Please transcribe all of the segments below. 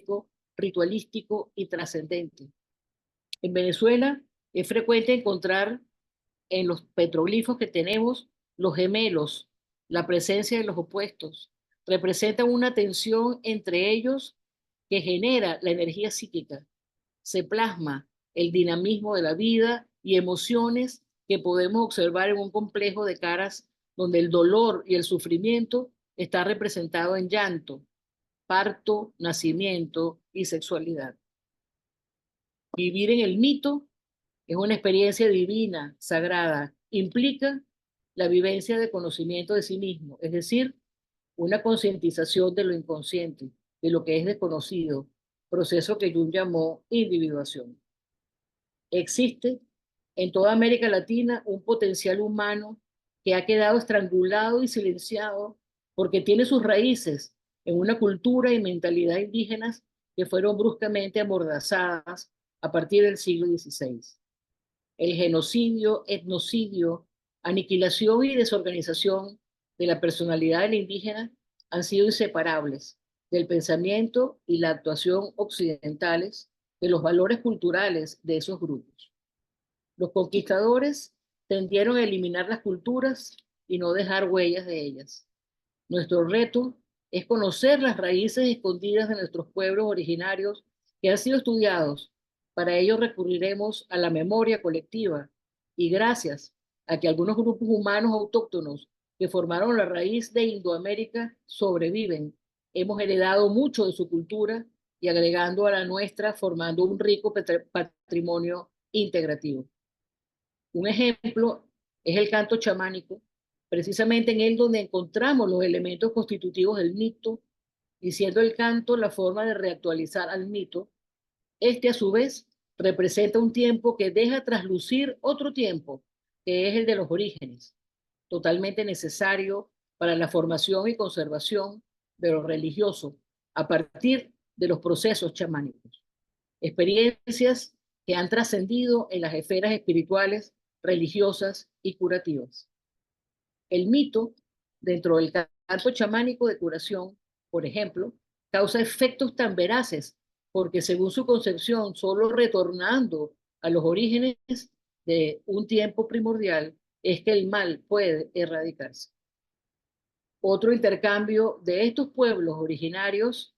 simbólico, ritualístico y trascendente. En Venezuela es frecuente encontrar en los petroglifos que tenemos los gemelos, la presencia de los opuestos. Representan una tensión entre ellos que genera la energía psíquica. Se plasma el dinamismo de la vida y emociones que podemos observar en un complejo de caras donde el dolor y el sufrimiento está representado en llanto, parto, nacimiento y sexualidad. Vivir en el mito es una experiencia divina, sagrada. Implica la vivencia de conocimiento de sí mismo, es decir, una concientización de lo inconsciente, de lo que es desconocido, proceso que Jung llamó individuación. Existe en toda América Latina un potencial humano que ha quedado estrangulado y silenciado porque tiene sus raíces en una cultura y mentalidad indígenas que fueron bruscamente amordazadas a partir del siglo XVI. El genocidio, etnocidio, aniquilación y desorganización de la personalidad del indígena han sido inseparables del pensamiento y la actuación occidentales de los valores culturales de esos grupos. Los conquistadores tendieron a eliminar las culturas y no dejar huellas de ellas. Nuestro reto es conocer las raíces escondidas de nuestros pueblos originarios que han sido estudiados. Para ello recurriremos a la memoria colectiva y gracias a que algunos grupos humanos autóctonos que formaron la raíz de Indoamérica sobreviven, hemos heredado mucho de su cultura y agregando a la nuestra, formando un rico patrimonio integrativo. Un ejemplo es el canto chamánico, precisamente en él donde encontramos los elementos constitutivos del mito, y siendo el canto la forma de reactualizar al mito, este a su vez representa un tiempo que deja traslucir otro tiempo, que es el de los orígenes, totalmente necesario para la formación y conservación de lo religioso a partir de los procesos chamánicos. Experiencias que han trascendido en las esferas espirituales, religiosas y curativas. El mito, dentro del canto chamánico de curación, por ejemplo, causa efectos tan veraces porque según su concepción, solo retornando a los orígenes de un tiempo primordial es que el mal puede erradicarse. Otro intercambio de estos pueblos originarios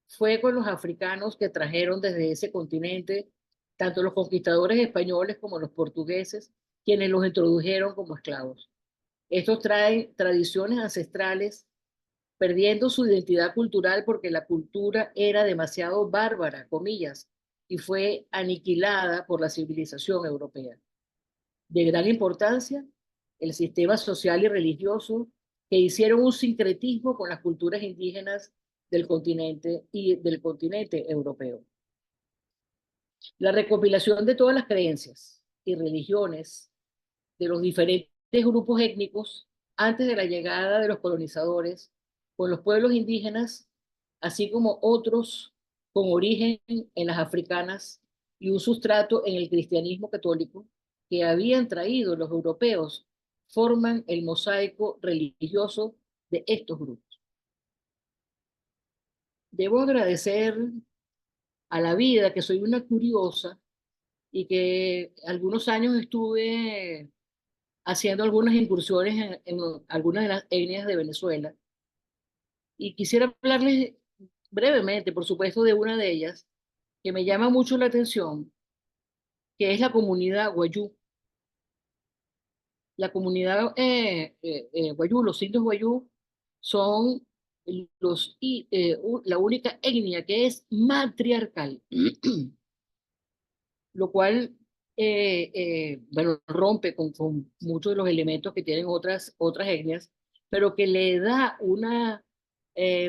fue con los africanos que trajeron desde ese continente tanto los conquistadores españoles como los portugueses, quienes los introdujeron como esclavos. Estos traen tradiciones ancestrales, perdiendo su identidad cultural porque la cultura era demasiado bárbara, comillas, y fue aniquilada por la civilización europea. De gran importancia, el sistema social y religioso que hicieron un sincretismo con las culturas indígenas del continente y del continente europeo. La recopilación de todas las creencias y religiones de los diferentes grupos étnicos antes de la llegada de los colonizadores con los pueblos indígenas, así como otros con origen en las africanas y un sustrato en el cristianismo católico que habían traído los europeos, forman el mosaico religioso de estos grupos. Debo agradecer a la vida que soy una curiosa y que algunos años estuve haciendo algunas incursiones en algunas de las etnias de Venezuela. Y quisiera hablarles brevemente, por supuesto, de una de ellas que me llama mucho la atención, que es la comunidad Wayuu. La comunidad Wayuu, los indios Wayuu, son la única etnia que es matriarcal, lo cual bueno, rompe con muchos de los elementos que tienen otras etnias, pero que le da una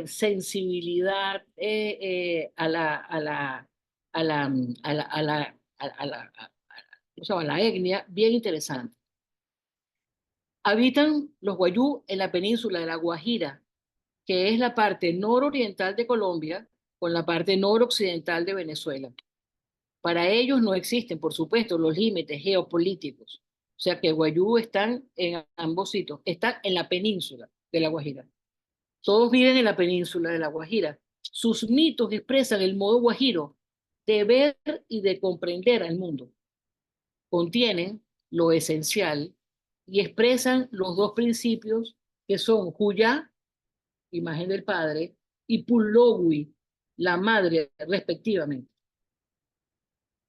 sensibilidad a la etnia bien interesante. Habitan los Wayuu en la península de La Guajira, que es la parte nororiental de Colombia con la parte noroccidental de Venezuela. Para ellos no existen, por supuesto, los límites geopolíticos. O sea que Guayú están en ambos sitios, están en la península de La Guajira. Todos viven en la península de La Guajira. Sus mitos expresan el modo guajiro de ver y de comprender al mundo. Contienen lo esencial y expresan los dos principios que son Juyá, imagen del padre, y Pulogui, la madre, respectivamente.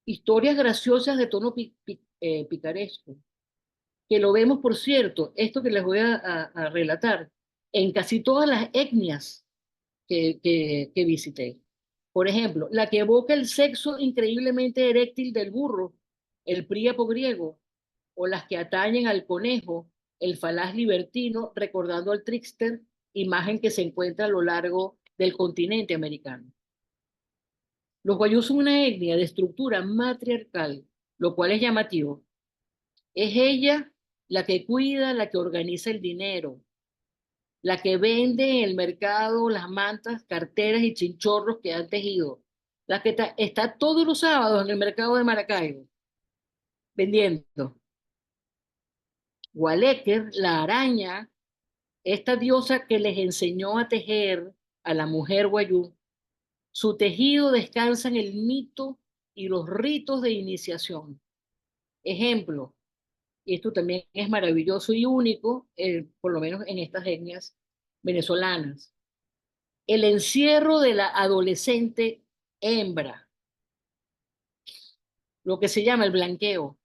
Historias graciosas de tono picaresco, que lo vemos, por cierto, esto que les voy a relatar, en casi todas las etnias que visité. Por ejemplo, la que evoca el sexo increíblemente eréctil del burro, el príapo griego, o las que atañen al conejo, el falaz libertino, recordando al trickster, imagen que se encuentra a lo largo del continente americano. Los guayús son una etnia de estructura matriarcal, lo cual es llamativo. Es ella la que cuida, la que organiza el dinero, la que vende en el mercado las mantas, carteras y chinchorros que han tejido, la que está todos los sábados en el mercado de Maracaibo vendiendo. Gualeker, la araña, esta diosa que les enseñó a tejer a la mujer guayú, su tejido descansa en el mito y los ritos de iniciación. Ejemplo, y esto también es maravilloso y único, por lo menos en estas etnias venezolanas. El encierro de la adolescente hembra, lo que se llama el blanqueo,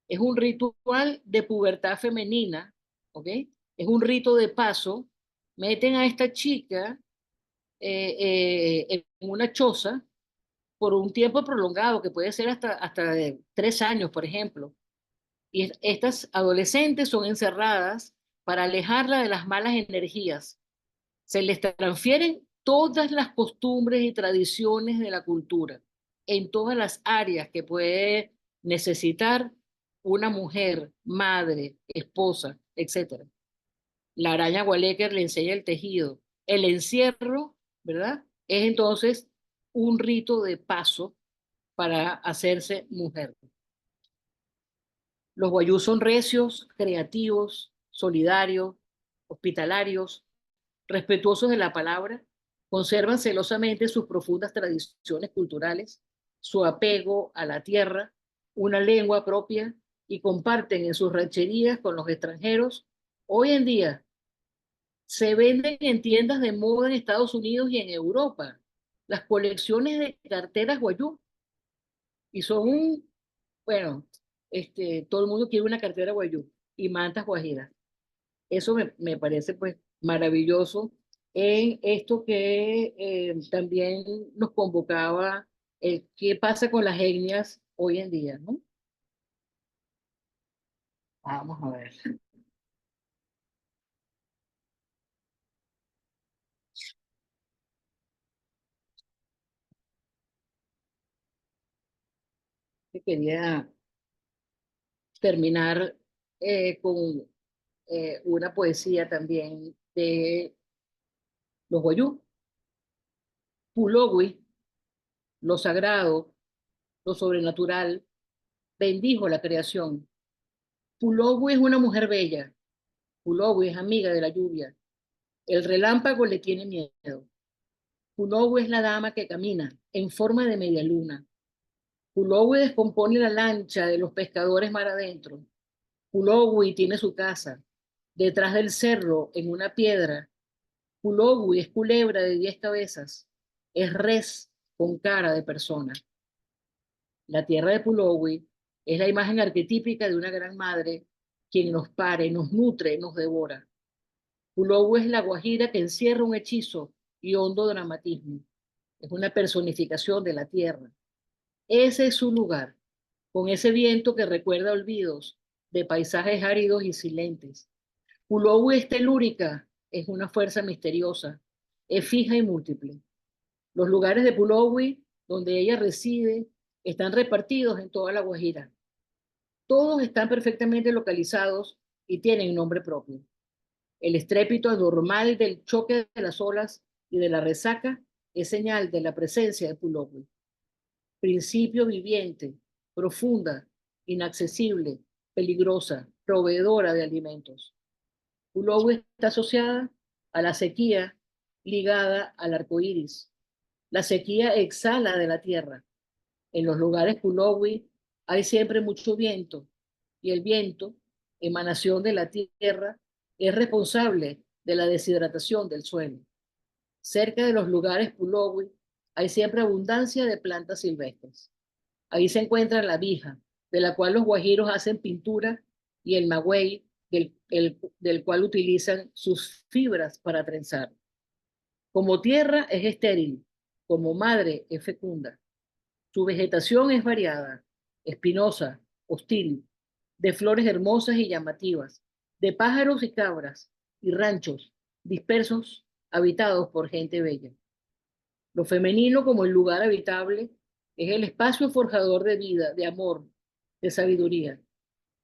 es un ritual de pubertad femenina, ¿ok? Es un rito de paso. Meten a esta chica en una choza por un tiempo prolongado, que puede ser hasta de 3 años, por ejemplo. Y estas adolescentes son encerradas para alejarla de las malas energías. Se les transfieren todas las costumbres y tradiciones de la cultura en todas las áreas que puede necesitar una mujer, madre, esposa, etc. La araña Gualeker le enseña el tejido. El encierro, ¿verdad? Es entonces un rito de paso para hacerse mujer. Los guayús son recios, creativos, solidarios, hospitalarios, respetuosos de la palabra, conservan celosamente sus profundas tradiciones culturales, su apego a la tierra, una lengua propia y comparten en sus rancherías con los extranjeros. Hoy en día se venden en tiendas de moda en Estados Unidos y en Europa las colecciones de carteras guayú y son bueno, todo el mundo quiere una cartera guayú y mantas guajiras. Eso me parece pues maravilloso en esto que también nos convocaba, qué pasa con las etnias hoy en día, ¿no? Vamos a ver. Que quería terminar con una poesía también de los Guayú. Pulogui, lo sagrado, lo sobrenatural, bendijo la creación. Pulogui es una mujer bella. Pulogui es amiga de la lluvia. El relámpago le tiene miedo. Pulogui es la dama que camina en forma de media luna. Pulogui descompone la lancha de los pescadores mar adentro. Pulogui tiene su casa detrás del cerro en una piedra. Pulogui es culebra de 10 cabezas. Es res con cara de persona. La tierra de Pulogui es la imagen arquetípica de una gran madre quien nos pare, nos nutre, nos devora. Pulogui es la guajira que encierra un hechizo y hondo dramatismo. Es una personificación de la tierra. Ese es su lugar, con ese viento que recuerda olvidos de paisajes áridos y silentes. Pulogui es telúrica, es una fuerza misteriosa, es fija y múltiple. Los lugares de Pulogui, donde ella reside, están repartidos en toda la Guajira. Todos están perfectamente localizados y tienen nombre propio. El estrépito anormal del choque de las olas y de la resaca es señal de la presencia de Pulogui. Principio viviente, profunda, inaccesible, peligrosa, proveedora de alimentos. Pulogui está asociada a la sequía ligada al arco iris. La sequía exhala de la tierra. En los lugares Pulowi hay siempre mucho viento y el viento, emanación de la tierra, es responsable de la deshidratación del suelo. Cerca de los lugares Pulowi hay siempre abundancia de plantas silvestres. Ahí se encuentra la vija, de la cual los guajiros hacen pintura, y el maguey, del cual utilizan sus fibras para trenzar. Como tierra es estéril, como madre es fecunda. Su vegetación es variada, espinosa, hostil, de flores hermosas y llamativas, de pájaros y cabras, y ranchos dispersos, habitados por gente bella. Lo femenino como el lugar habitable es el espacio forjador de vida, de amor, de sabiduría.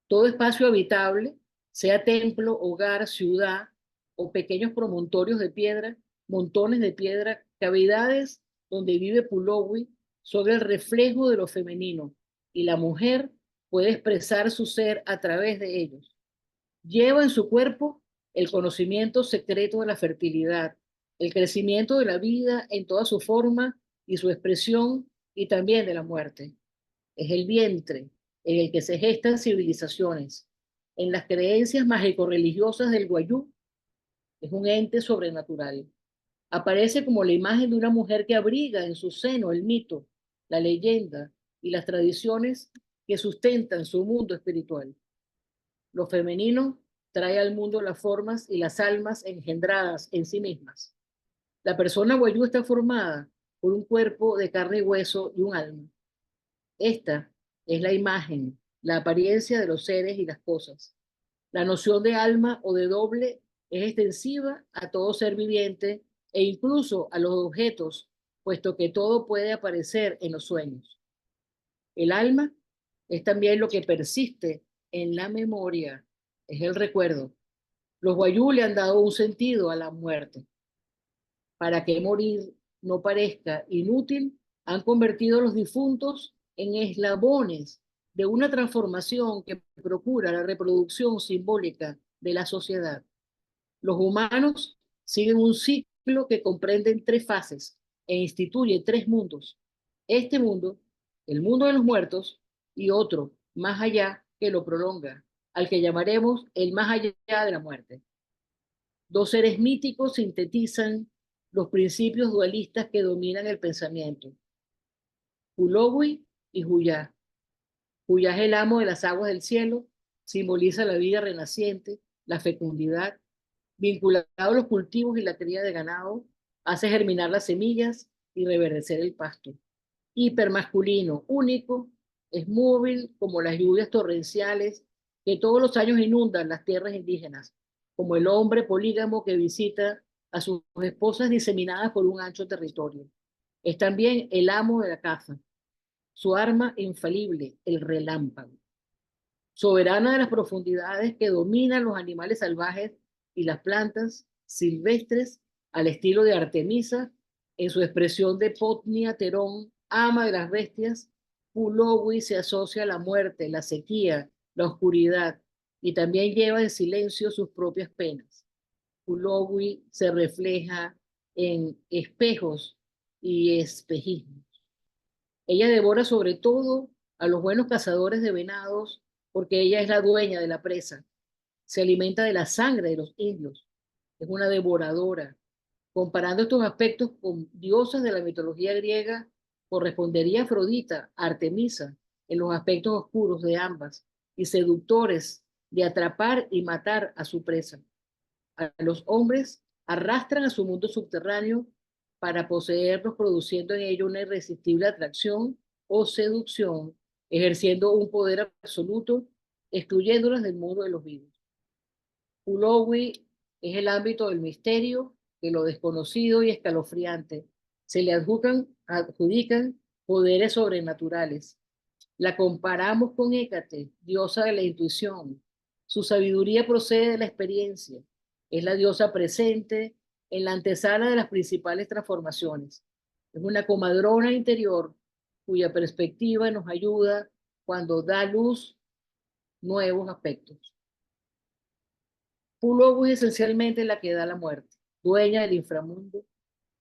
Todo espacio habitable, sea templo, hogar, ciudad o pequeños promontorios de piedra, montones de piedra, cavidades donde vive Pulowi, son el reflejo de lo femenino y la mujer puede expresar su ser a través de ellos. Lleva en su cuerpo el conocimiento secreto de la fertilidad, el crecimiento de la vida en toda su forma y su expresión, y también de la muerte. Es el vientre en el que se gestan civilizaciones. En las creencias mágico-religiosas del Guayú, es un ente sobrenatural. Aparece como la imagen de una mujer que abriga en su seno el mito, la leyenda y las tradiciones que sustentan su mundo espiritual. Lo femenino trae al mundo las formas y las almas engendradas en sí mismas. La persona Guayú está formada por un cuerpo de carne y hueso y un alma. Esta es la imagen, la apariencia de los seres y las cosas. La noción de alma o de doble es extensiva a todo ser viviente e incluso a los objetos, puesto que todo puede aparecer en los sueños. El alma es también lo que persiste en la memoria, es el recuerdo. Los guayú le han dado un sentido a la muerte. Para que morir no parezca inútil, han convertido a los difuntos en eslabones de una transformación que procura la reproducción simbólica de la sociedad. Los humanos siguen un ciclo que comprende en tres fases e instituye tres mundos. Este mundo, el mundo de los muertos, y otro más allá que lo prolonga, al que llamaremos el más allá de la muerte. Dos seres míticos sintetizan los principios dualistas que dominan el pensamiento: Pulowi y Huyá. Huyá es el amo de las aguas del cielo, simboliza la vida renaciente, la fecundidad, vinculado a los cultivos y la cría de ganado, hace germinar las semillas y reverdecer el pasto. Hipermasculino, único, es móvil como las lluvias torrenciales que todos los años inundan las tierras indígenas, como el hombre polígamo que visita a sus esposas diseminadas por un ancho territorio. Es también el amo de la caza, su arma infalible, el relámpago. Soberana de las profundidades que dominan los animales salvajes y las plantas silvestres al estilo de Artemisa, en su expresión de Potnia Terón, ama de las bestias, Pulowi se asocia a la muerte, la sequía, la oscuridad, y también lleva en silencio sus propias penas. Pulowi se refleja en espejos y espejismos. Ella devora sobre todo a los buenos cazadores de venados porque ella es la dueña de la presa. Se alimenta de la sangre de los indios. Es una devoradora. Comparando estos aspectos con diosas de la mitología griega, correspondería a Afrodita, Artemisa, en los aspectos oscuros de ambas, y seductores de atrapar y matar a su presa. A los hombres arrastran a su mundo subterráneo para poseerlos, produciendo en ello una irresistible atracción o seducción, ejerciendo un poder absoluto, excluyéndolas del mundo de los vivos. Pulowi es el ámbito del misterio, de lo desconocido y escalofriante. Se le adjudican poderes sobrenaturales. La comparamos con Hécate, diosa de la intuición. Su sabiduría procede de la experiencia. Es la diosa presente en la antesala de las principales transformaciones. Es una comadrona interior cuya perspectiva nos ayuda cuando da luz nuevos aspectos. Pulogu es esencialmente la que da la muerte. dueña del inframundo,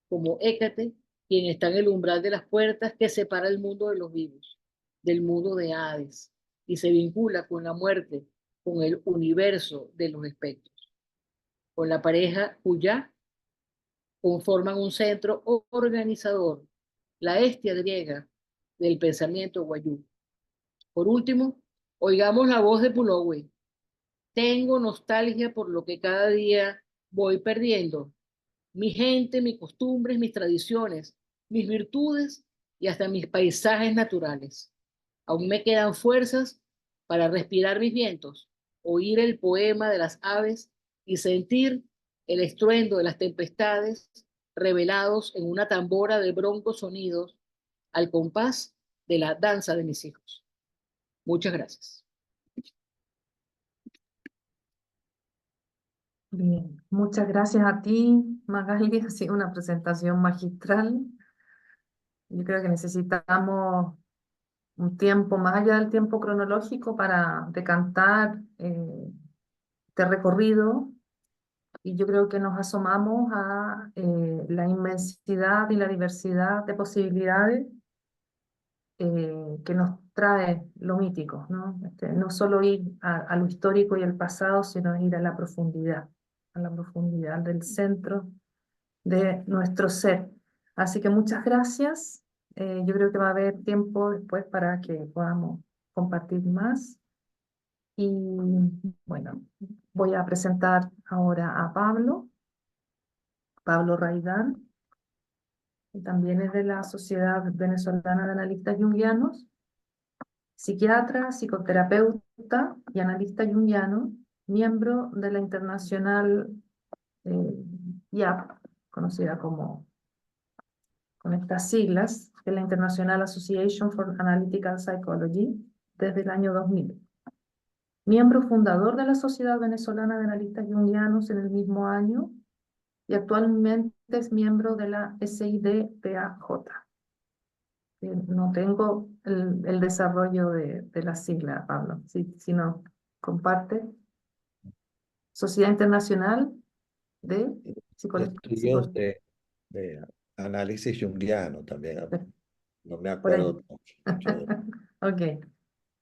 como Hécate, quien está en el umbral de las puertas que separa el mundo de los vivos, del mundo de Hades, y se vincula con la muerte, con el universo de los espectros. Con la pareja Juyá conforman un centro organizador, la Hestia griega del pensamiento guayú. Por último, oigamos la voz de Pulowey. Tengo nostalgia por lo que cada día voy perdiendo. Mi gente, mis costumbres, mis tradiciones, mis virtudes y hasta mis paisajes naturales. Aún me quedan fuerzas para respirar mis vientos, oír el poema de las aves y sentir el estruendo de las tempestades revelados en una tambora de broncos sonidos al compás de la danza de mis hijos. Muchas gracias. Bien, muchas gracias a ti, Magali. Ha sido una presentación magistral. Yo creo que necesitamos un tiempo más allá del tiempo cronológico para decantar este recorrido, y yo creo que nos asomamos a la inmensidad y la diversidad de posibilidades que nos trae lo mítico, ¿no? No solo ir a lo histórico y el pasado, sino ir a la profundidad del centro de nuestro ser. Así que muchas gracias. Yo creo que va a haber tiempo después para que podamos compartir más. Y bueno, voy a presentar ahora a Pablo Raidán, que también es de la Sociedad Venezolana de Analistas Junguianos, psiquiatra, psicoterapeuta y analista junguiano, miembro de la internacional IAP, conocida como con estas siglas, que es la International Association for Analytical Psychology, desde el año 2000. Miembro fundador de la Sociedad Venezolana de Analistas Junguianos en el mismo año, y actualmente es miembro de la SID-PAJ. No tengo el desarrollo de la sigla, Pablo, si no comparte. Sociedad Internacional de Psicología. Estudios de análisis junguiano también. No me Por ahí. acuerdo mucho. Ok,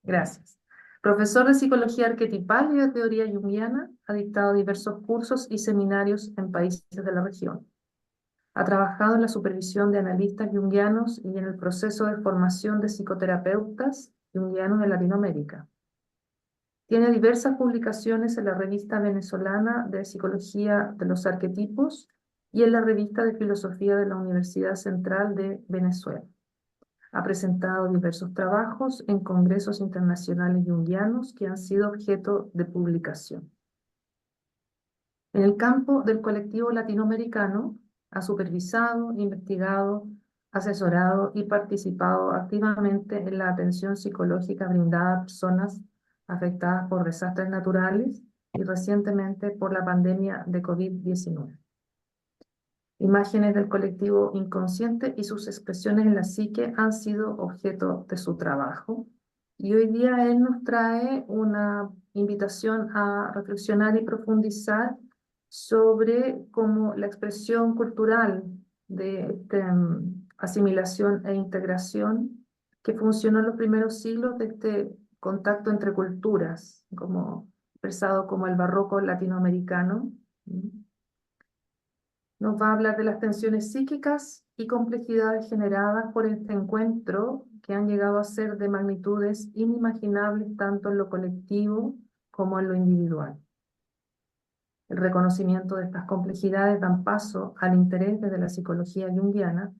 gracias. Profesor de Psicología Arquetipal y de Teoría Junguiana, ha dictado diversos cursos y seminarios en países de la región. Ha trabajado en la supervisión de analistas junguianos y en el proceso de formación de psicoterapeutas junguianos en Latinoamérica. Tiene diversas publicaciones en la Revista Venezolana de Psicología de los Arquetipos y en la Revista de Filosofía de la Universidad Central de Venezuela. Ha presentado diversos trabajos en congresos internacionales junguianos que han sido objeto de publicación. En el campo del colectivo latinoamericano, ha supervisado, investigado, asesorado y participado activamente en la atención psicológica brindada a personas afectadas por desastres naturales y recientemente por la pandemia de COVID-19. Imágenes del colectivo inconsciente y sus expresiones en la psique han sido objeto de su trabajo. Y hoy día él nos trae una invitación a reflexionar y profundizar sobre cómo la expresión cultural de asimilación e integración que funcionó en los primeros siglos de este contacto entre culturas, como expresado como el barroco latinoamericano. Nos va a hablar de las tensiones psíquicas y complejidades generadas por este encuentro que han llegado a ser de magnitudes inimaginables tanto en lo colectivo como en lo individual. El reconocimiento de estas complejidades dan paso al interés desde la psicología junguiana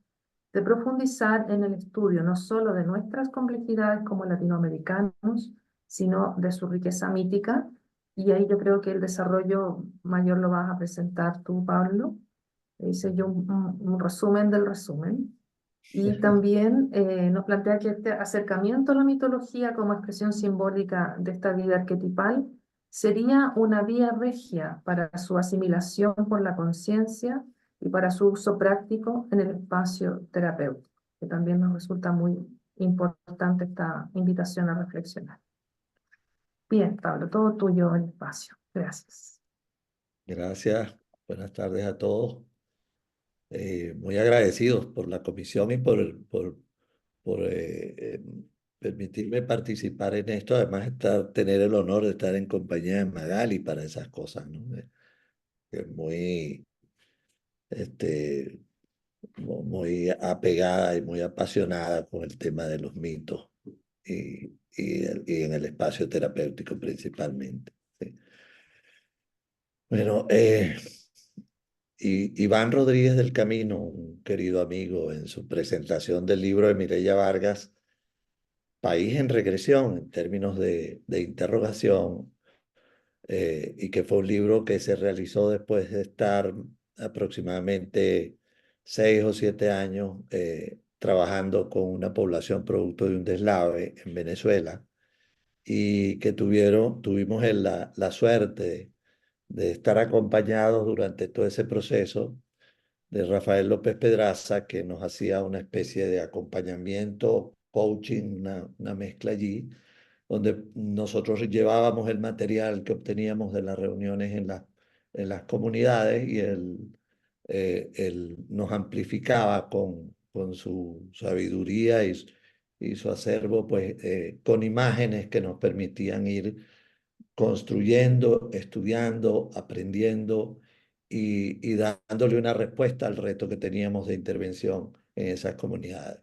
de profundizar en el estudio no solo de nuestras complejidades como latinoamericanos, sino de su riqueza mítica, y ahí yo creo que el desarrollo mayor lo vas a presentar tú, Pablo. Hice yo un resumen del resumen. Y también nos plantea que este acercamiento a la mitología como expresión simbólica de esta vida arquetipal sería una vía regia para su asimilación por la conciencia y para su uso práctico en el espacio terapéutico, que también nos resulta muy importante esta invitación a reflexionar. Bien, Pablo, todo tuyo el espacio. Gracias. Gracias, Buenas tardes a todos. Muy agradecidos por la comisión y por permitirme participar en esto. Además, tener el honor de estar en compañía de Magali para esas cosas, ¿no? Que es muy, este, muy apegada y muy apasionada con el tema de los mitos y en el espacio terapéutico principalmente. ¿Sí? Bueno, Iván Rodríguez del Camino, un querido amigo, en su presentación del libro de Mireya Vargas, País en regresión en términos de interrogación, y que fue un libro que se realizó después de estar aproximadamente 6 o 7 años trabajando con una población producto de un deslave en Venezuela y que tuvimos la suerte de estar acompañados durante todo ese proceso de Rafael López Pedraza, que nos hacía una especie de acompañamiento, coaching, una mezcla allí, donde nosotros llevábamos el material que obteníamos de las reuniones en las comunidades y él nos amplificaba con su sabiduría y su acervo, pues con imágenes que nos permitían ir construyendo, estudiando, aprendiendo y dándole una respuesta al reto que teníamos de intervención en esas comunidades.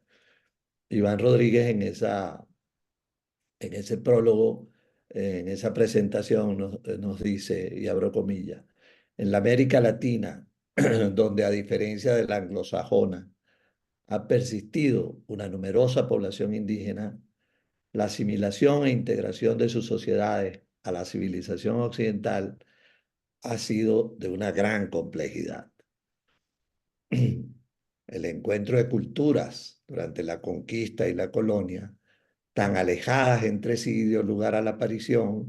Iván Rodríguez en ese prólogo, en esa presentación nos dice, y abro comillas, en la América Latina, donde a diferencia de la anglosajona, ha persistido una numerosa población indígena, la asimilación e integración de sus sociedades a la civilización occidental ha sido de una gran complejidad. El encuentro de culturas durante la conquista y la colonia, tan alejadas entre sí, dio lugar a la aparición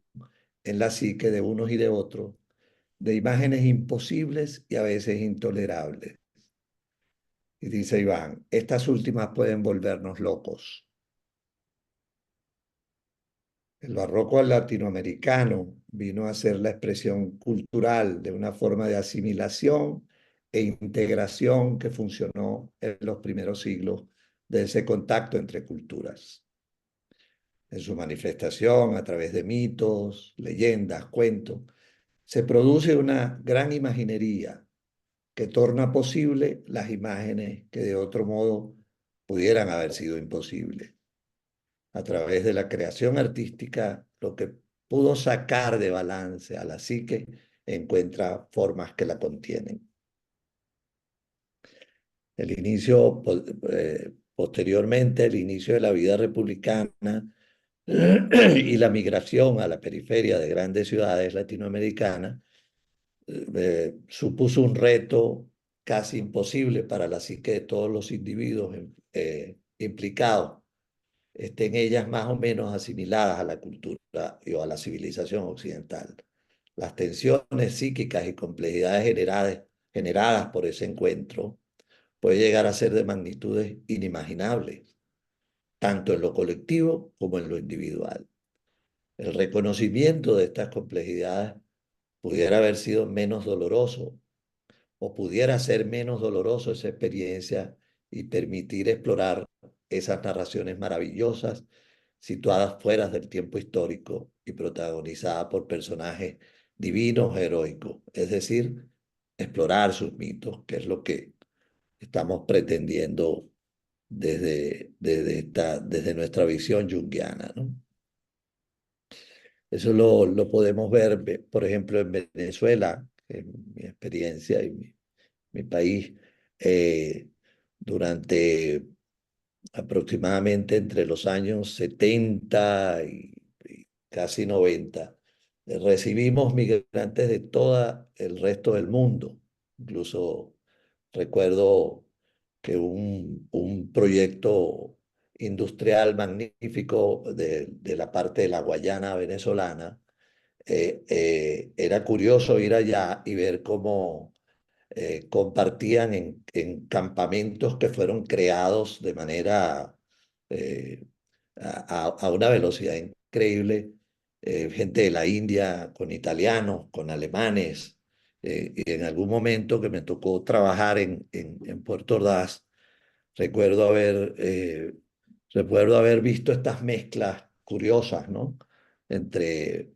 en la psique de unos y de otros de imágenes imposibles y a veces intolerables. Y dice Iván, estas últimas pueden volvernos locos. El barroco latinoamericano vino a ser la expresión cultural de una forma de asimilación e integración que funcionó en los primeros siglos de ese contacto entre culturas. En su manifestación a través de mitos, leyendas, cuentos, se produce una gran imaginería que torna posible las imágenes que de otro modo pudieran haber sido imposibles. A través de la creación artística, lo que pudo sacar de balance a la psique encuentra formas que la contienen. Posteriormente, el inicio de la vida republicana y la migración a la periferia de grandes ciudades latinoamericanas supuso un reto casi imposible para la psique de todos los individuos implicados, estén ellas más o menos asimiladas a la cultura o a la civilización occidental. Las tensiones psíquicas y complejidades generadas por ese encuentro puede llegar a ser de magnitudes inimaginables, tanto en lo colectivo como en lo individual. El reconocimiento de estas complejidades pudiera haber sido menos doloroso o pudiera ser menos doloroso esa experiencia y permitir explorar esas narraciones maravillosas situadas fuera del tiempo histórico y protagonizadas por personajes divinos, heroicos, es decir, explorar sus mitos, que es lo que estamos pretendiendo desde nuestra visión junguiana, ¿no? Eso lo podemos ver, por ejemplo, en Venezuela, en mi experiencia y mi país, durante aproximadamente entre los años 70 y casi 90. Recibimos migrantes de todo el resto del mundo. Incluso recuerdo que un proyecto industrial magnífico de la parte de la Guayana venezolana, era curioso ir allá y ver cómo compartían en campamentos que fueron creados de manera eh, a una velocidad increíble, gente de la India con italianos, con alemanes, Y en algún momento que me tocó trabajar en Puerto Ordaz, recuerdo recuerdo haber visto estas mezclas curiosas, ¿no? Entre,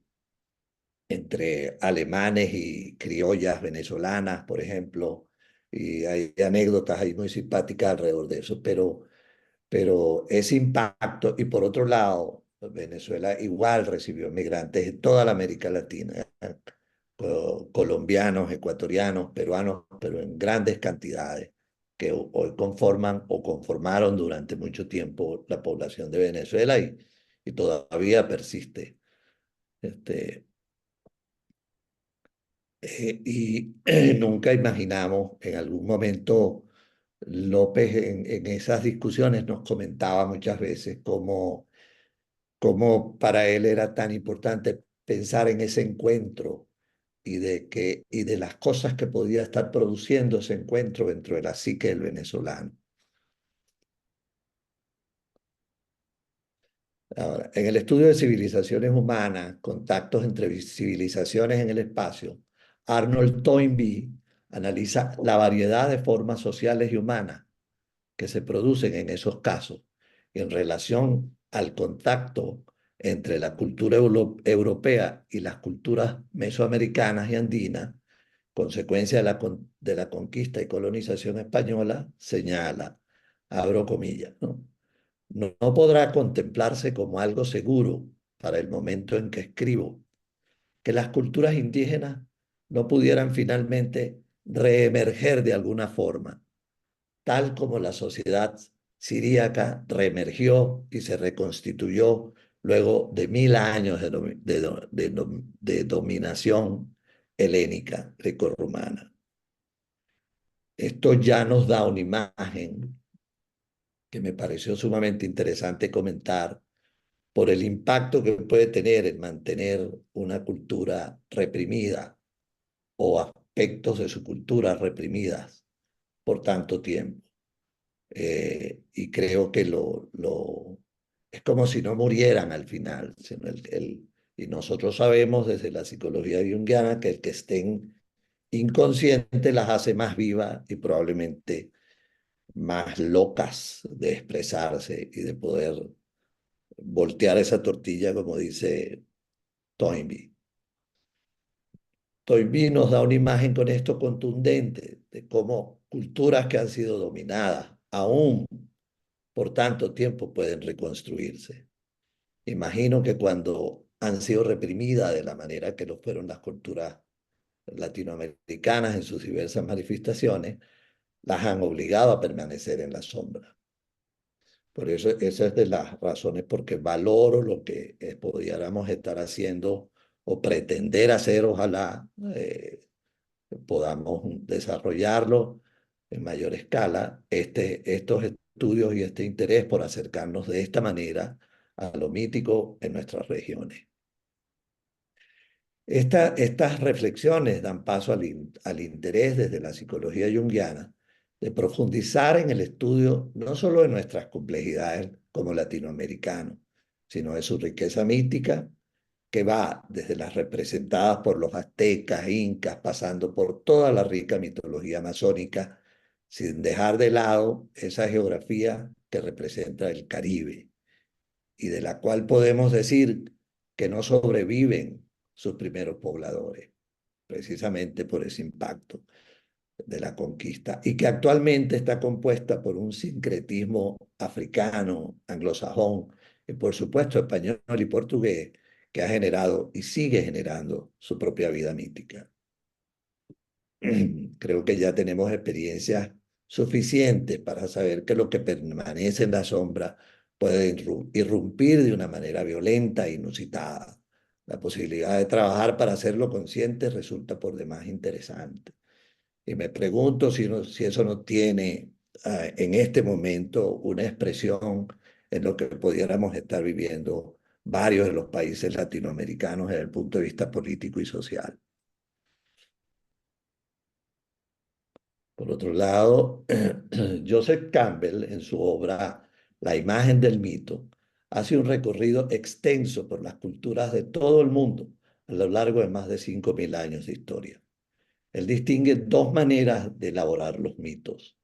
entre alemanes y criollas venezolanas, por ejemplo, y hay anécdotas ahí muy simpáticas alrededor de eso, pero ese impacto, y por otro lado, Venezuela igual recibió migrantes de toda la América Latina, colombianos, ecuatorianos, peruanos, pero en grandes cantidades, que hoy conforman o conformaron durante mucho tiempo la población de Venezuela y todavía persiste. Este, Nunca imaginamos en algún momento, López en esas discusiones nos comentaba muchas veces cómo para él era tan importante pensar en ese encuentro y de las cosas que podía estar produciendo ese encuentro dentro de la psique del venezolano. Ahora, en el estudio de civilizaciones humanas, contactos entre civilizaciones en el espacio, Arnold Toynbee analiza la variedad de formas sociales y humanas que se producen en esos casos en relación al contacto entre la cultura europea y las culturas mesoamericanas y andinas, consecuencia de la conquista y colonización española, señala, abro comillas, ¿no? No podrá contemplarse como algo seguro para el momento en que escribo que las culturas indígenas no pudieran finalmente reemerger de alguna forma, tal como la sociedad siríaca reemergió y se reconstituyó luego de 1000 años de dominación helénica grecorromana. Esto ya nos da una imagen que me pareció sumamente interesante comentar por el impacto que puede tener en mantener una cultura reprimida o aspectos de su cultura reprimidas por tanto tiempo. Y creo que es como si no murieran al final. Sino y nosotros sabemos desde la psicología junguiana que el que estén inconscientes las hace más vivas y probablemente más locas de expresarse y de poder voltear esa tortilla, como dice Toynbee. Toynbee nos da una imagen con esto contundente de cómo culturas que han sido dominadas aún por tanto tiempo pueden reconstruirse. Imagino que cuando han sido reprimidas de la manera que lo fueron las culturas latinoamericanas en sus diversas manifestaciones, las han obligado a permanecer en la sombra. Por eso, esa es de las razones por que valoro lo que pudiéramos estar haciendo o pretender hacer, ojalá podamos desarrollarlo en mayor escala, estos estudios y este interés por acercarnos de esta manera a lo mítico en nuestras regiones. Estas reflexiones dan paso al interés desde la psicología junguiana de profundizar en el estudio no solo de nuestras complejidades como latinoamericanos, sino de su riqueza mística, que va desde las representadas por los aztecas, incas, pasando por toda la rica mitología amazónica, sin dejar de lado esa geografía que representa el Caribe y de la cual podemos decir que no sobreviven sus primeros pobladores, precisamente por ese impacto de la conquista, y que actualmente está compuesta por un sincretismo africano, anglosajón, y por supuesto español y portugués, que ha generado y sigue generando su propia vida mítica. Creo que ya tenemos experiencias suficientes para saber que lo que permanece en la sombra puede irrumpir de una manera violenta e inusitada. La posibilidad de trabajar para hacerlo consciente resulta por demás interesante. Y me pregunto si eso no tiene en este momento una expresión en lo que pudiéramos estar viviendo varios de los países latinoamericanos desde el punto de vista político y social. Por otro lado, Joseph Campbell, en su obra La imagen del mito, hace un recorrido extenso por las culturas de todo el mundo a lo largo de más de 5000 años de historia. Él distingue dos maneras de elaborar los mitos: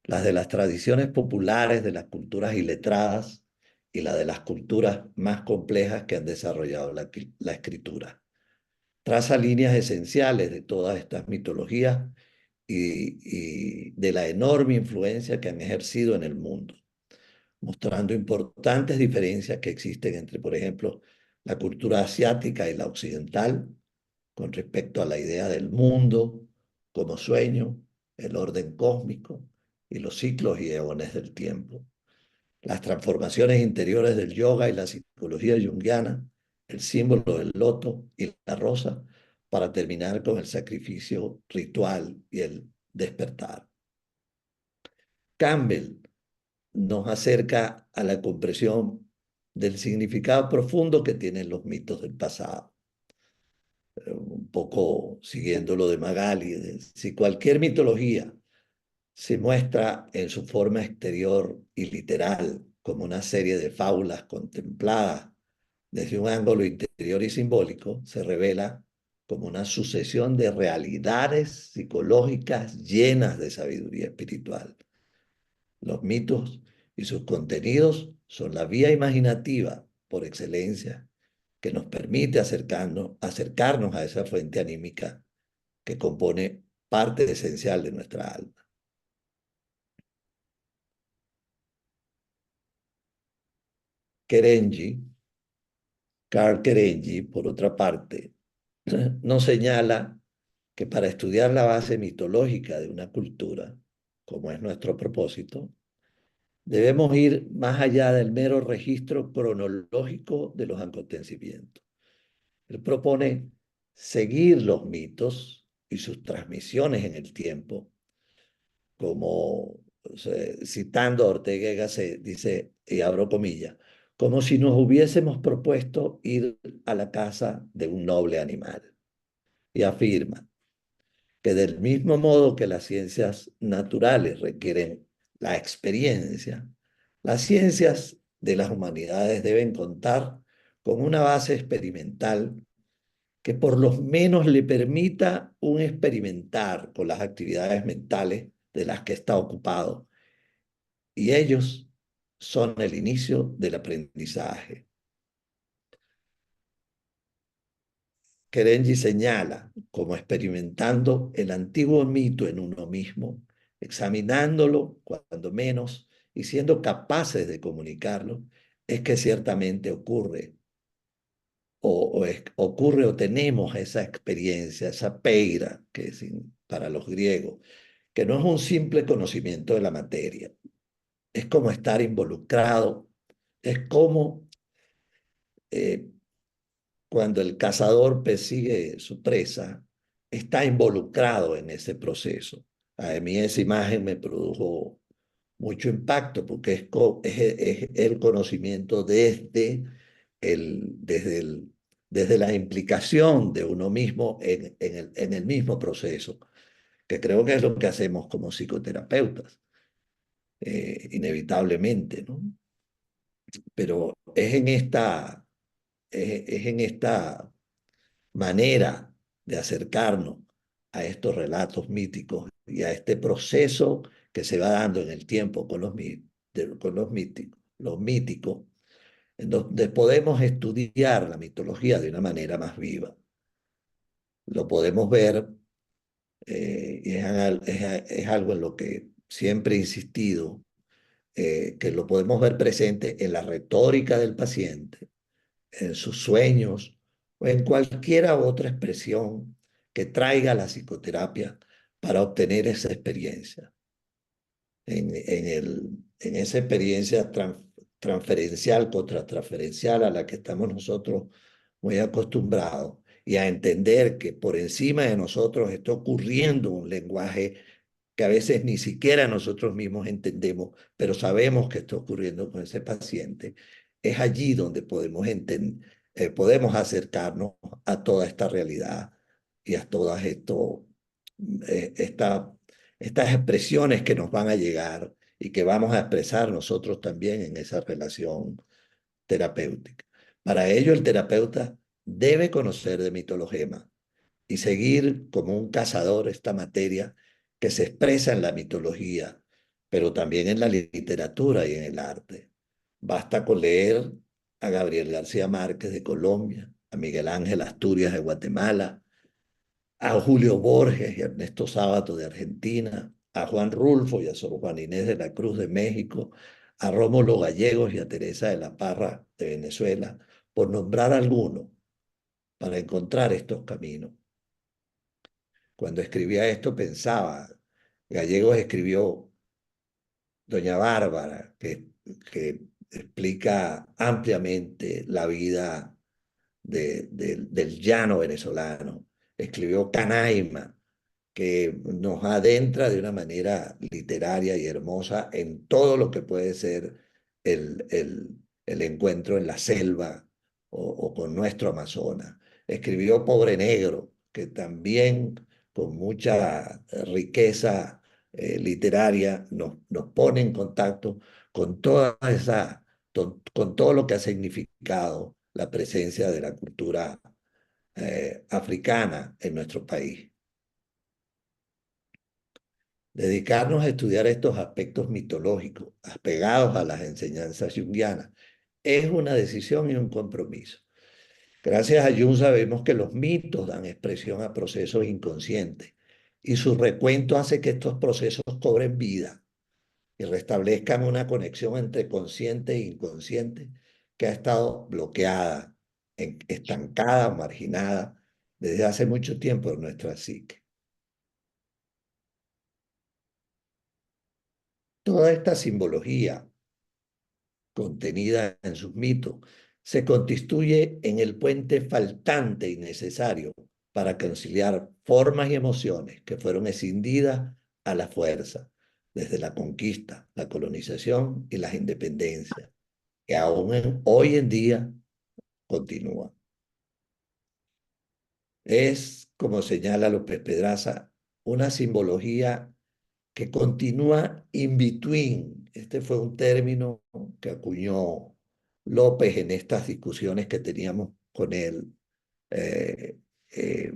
las de las tradiciones populares de las culturas iletradas y la de las culturas más complejas que han desarrollado la escritura. Traza líneas esenciales de todas estas mitologías y de la enorme influencia que han ejercido en el mundo, mostrando importantes diferencias que existen entre, por ejemplo, la cultura asiática y la occidental con respecto a la idea del mundo como sueño, el orden cósmico y los ciclos y eones del tiempo. Las transformaciones interiores del yoga y la psicología junguiana, el símbolo del loto y la rosa, para terminar con el sacrificio ritual y el despertar. Campbell nos acerca a la comprensión del significado profundo que tienen los mitos del pasado. Un poco siguiendo lo de Magali, si cualquier mitología se muestra en su forma exterior y literal como una serie de fábulas contempladas desde un ángulo interior y simbólico, se revela como una sucesión de realidades psicológicas llenas de sabiduría espiritual. Los mitos y sus contenidos son la vía imaginativa por excelencia que nos permite acercarnos a esa fuente anímica que compone parte esencial de nuestra alma. Karl Kerenyi, por otra parte, nos señala que para estudiar la base mitológica de una cultura, como es nuestro propósito, debemos ir más allá del mero registro cronológico de los acontecimientos. Él propone seguir los mitos y sus transmisiones en el tiempo, como citando a Ortega y Gasset, dice, y abro comillas, como si nos hubiésemos propuesto ir a la casa de un noble animal. Y afirma que del mismo modo que las ciencias naturales requieren la experiencia, las ciencias de las humanidades deben contar con una base experimental que por lo menos le permita un experimentar con las actividades mentales de las que está ocupado. Y ellos son el inicio del aprendizaje. Kerenyi señala como experimentando el antiguo mito en uno mismo, examinándolo cuando menos y siendo capaces de comunicarlo, es que ciertamente ocurre o tenemos esa experiencia, esa peira, que es para los griegos, que no es un simple conocimiento de la materia, es como estar involucrado, es como cuando el cazador persigue su presa, está involucrado en ese proceso. A mí esa imagen me produjo mucho impacto porque es el conocimiento desde la implicación de uno mismo en el mismo proceso, que creo que es lo que hacemos como psicoterapeutas, inevitablemente, ¿no? Pero es en esta manera de acercarnos a estos relatos míticos y a este proceso que se va dando en el tiempo con los míticos, en donde podemos estudiar la mitología de una manera más viva. Lo podemos ver, y es algo en lo que siempre he insistido, que lo podemos ver presente en la retórica del paciente, en sus sueños o en cualquier otra expresión que traiga la psicoterapia para obtener esa experiencia. En esa experiencia transferencial, contratransferencial a la que estamos nosotros muy acostumbrados y a entender que por encima de nosotros está ocurriendo un lenguaje que a veces ni siquiera nosotros mismos entendemos, pero sabemos que está ocurriendo con ese paciente. Es allí donde podemos acercarnos a toda esta realidad y a todas estas expresiones que nos van a llegar y que vamos a expresar nosotros también en esa relación terapéutica. Para ello, el terapeuta debe conocer de mitologema, y seguir como un cazador esta materia que se expresa en la mitología, pero también en la literatura y en el arte. Basta con leer a Gabriel García Márquez de Colombia, a Miguel Ángel Asturias de Guatemala, a Julio Borges y Ernesto Sábato de Argentina, a Juan Rulfo y a Sor Juan Inés de la Cruz de México, a Rómulo Gallegos y a Teresa de la Parra de Venezuela, por nombrar algunos, para encontrar estos caminos. Cuando escribía esto pensaba, Gallegos escribió Doña Bárbara, que explica ampliamente la vida del llano venezolano. Escribió Canaima, que nos adentra de una manera literaria y hermosa en todo lo que puede ser el encuentro en la selva o con nuestro Amazonas. Escribió Pobre Negro, que también con mucha riqueza literaria nos pone en contacto con toda esa, con todo lo que ha significado la presencia de la cultura africana en nuestro país. Dedicarnos a estudiar estos aspectos mitológicos apegados a las enseñanzas junguianas es una decisión y un compromiso. Gracias a Jung sabemos que los mitos dan expresión a procesos inconscientes y su recuento hace que estos procesos cobren vida y restablezcan una conexión entre consciente e inconsciente que ha estado bloqueada, estancada o marginada desde hace mucho tiempo en nuestra psique. Toda esta simbología contenida en sus mitos se constituye en el puente faltante y necesario para conciliar formas y emociones que fueron escindidas a la fuerza desde la conquista, la colonización y las independencias, que aún hoy en día continúan. Es, como señala López Pedraza, una simbología que continúa in between. Este fue un término que acuñó López en estas discusiones que teníamos con él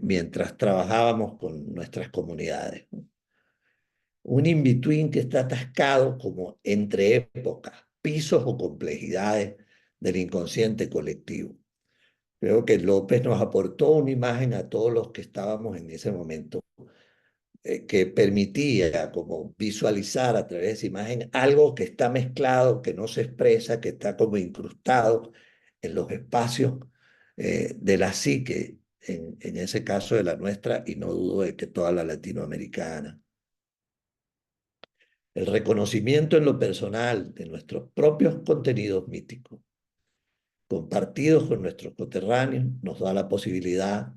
mientras trabajábamos con nuestras comunidades. Un in between que está atascado como entre épocas, pisos o complejidades del inconsciente colectivo. Creo que López nos aportó una imagen a todos los que estábamos en ese momento que permitía como visualizar a través de esa imagen algo que está mezclado, que no se expresa, que está como incrustado en los espacios de la psique, en ese caso de la nuestra, y no dudo de que toda la latinoamericana. El reconocimiento en lo personal de nuestros propios contenidos míticos, compartidos con nuestros coterráneos, nos da la posibilidad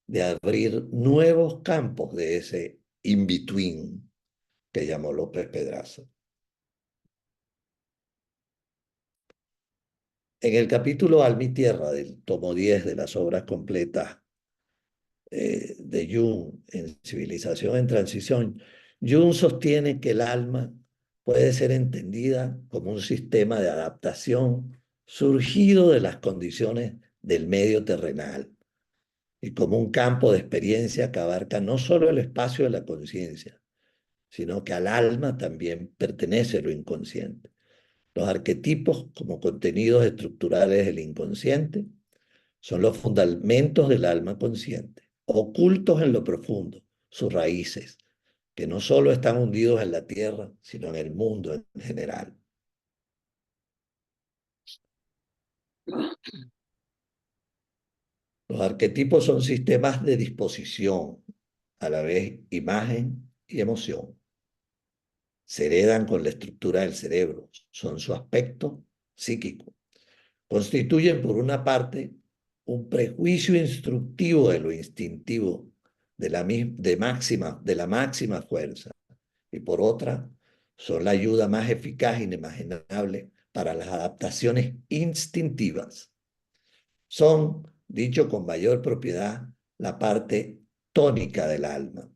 de abrir nuevos campos de ese in-between que llamó López Pedraza. En el capítulo Alma y Tierra del tomo 10 de las obras completas de Jung en Civilización en Transición, Jung sostiene que el alma puede ser entendida como un sistema de adaptación surgido de las condiciones del medio terrenal y como un campo de experiencia que abarca no solo el espacio de la conciencia, sino que al alma también pertenece lo inconsciente. Los arquetipos como contenidos estructurales del inconsciente son los fundamentos del alma consciente, ocultos en lo profundo, sus raíces, que no solo están hundidos en la tierra, sino en el mundo en general. Los arquetipos son sistemas de disposición, a la vez imagen y emoción. Se heredan con la estructura del cerebro, son su aspecto psíquico. Constituyen, por una parte, un prejuicio instructivo de lo instintivo, de la máxima fuerza, y por otra, son la ayuda más eficaz e inimaginable para las adaptaciones instintivas. Son, dicho con mayor propiedad, la parte tónica del alma,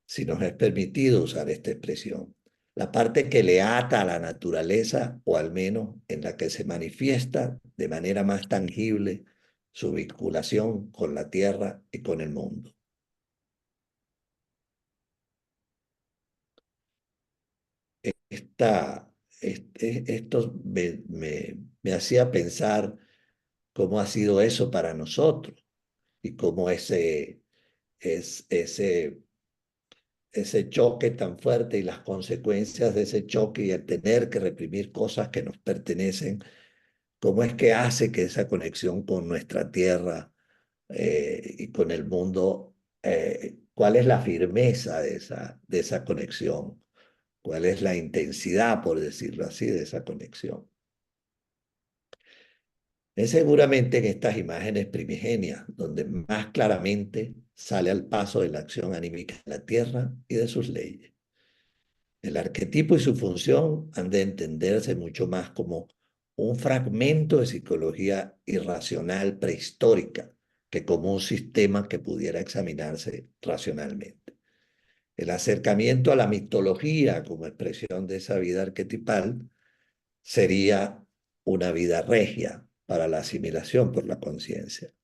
si nos es permitido usar esta expresión, la parte que le ata a la naturaleza o al menos en la que se manifiesta de manera más tangible su vinculación con la tierra y con el mundo. Esto me hacía pensar cómo ha sido eso para nosotros y cómo ese choque tan fuerte y las consecuencias de ese choque y el tener que reprimir cosas que nos pertenecen, cómo es que hace que esa conexión con nuestra tierra y con el mundo, cuál es la firmeza de esa conexión, cuál es la intensidad, por decirlo así, de esa conexión. Es seguramente en estas imágenes primigenias donde más claramente sale al paso de la acción anímica de la tierra y de sus leyes. El arquetipo y su función han de entenderse mucho más como un fragmento de psicología irracional prehistórica que como un sistema que pudiera examinarse racionalmente. El acercamiento a la mitología como expresión de esa vida arquetipal sería una vida regia para la asimilación por la conciencia.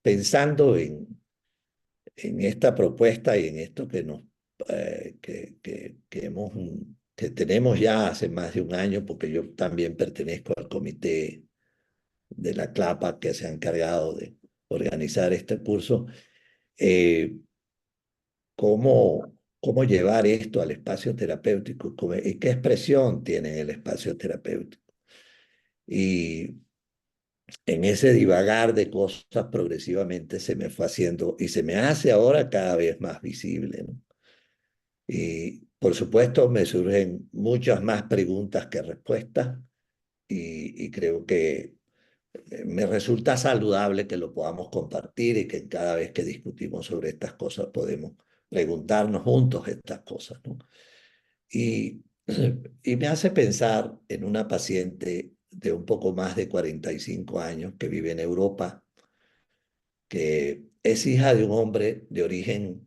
Pensando en esta propuesta y en esto que tenemos ya hace más de un año, porque yo también pertenezco al comité de la CLAPA que se ha encargado de organizar este curso, cómo llevar esto al espacio terapéutico y qué expresión tiene el espacio terapéutico. Y en ese divagar de cosas progresivamente se me fue haciendo y se me hace ahora cada vez más visible, ¿no? Y por supuesto me surgen muchas más preguntas que respuestas y creo que me resulta saludable que lo podamos compartir y que cada vez que discutimos sobre estas cosas podemos preguntarnos juntos estas cosas, ¿no? Y, y me hace pensar en una paciente de un poco más de 45 años que vive en Europa, que es hija de un hombre de origen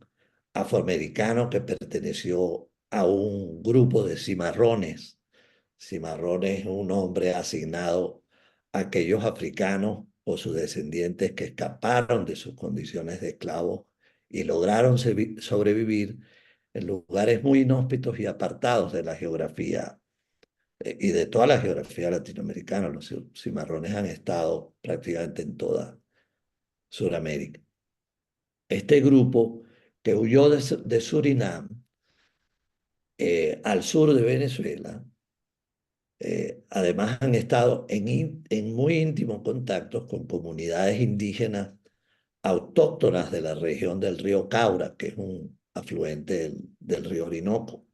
afroamericano que perteneció a un grupo de cimarrones. Cimarrones es un hombre asignado a aquellos africanos o sus descendientes que escaparon de sus condiciones de esclavos y lograron sobrevivir en lugares muy inhóspitos y apartados de la geografía y de toda la geografía latinoamericana. Los cimarrones han estado prácticamente en toda Sudamérica. Este grupo que huyó de Surinam al sur de Venezuela, además han estado en muy íntimos contactos con comunidades indígenas autóctonas de la región del río Caura, que es un afluente del río Orinoco.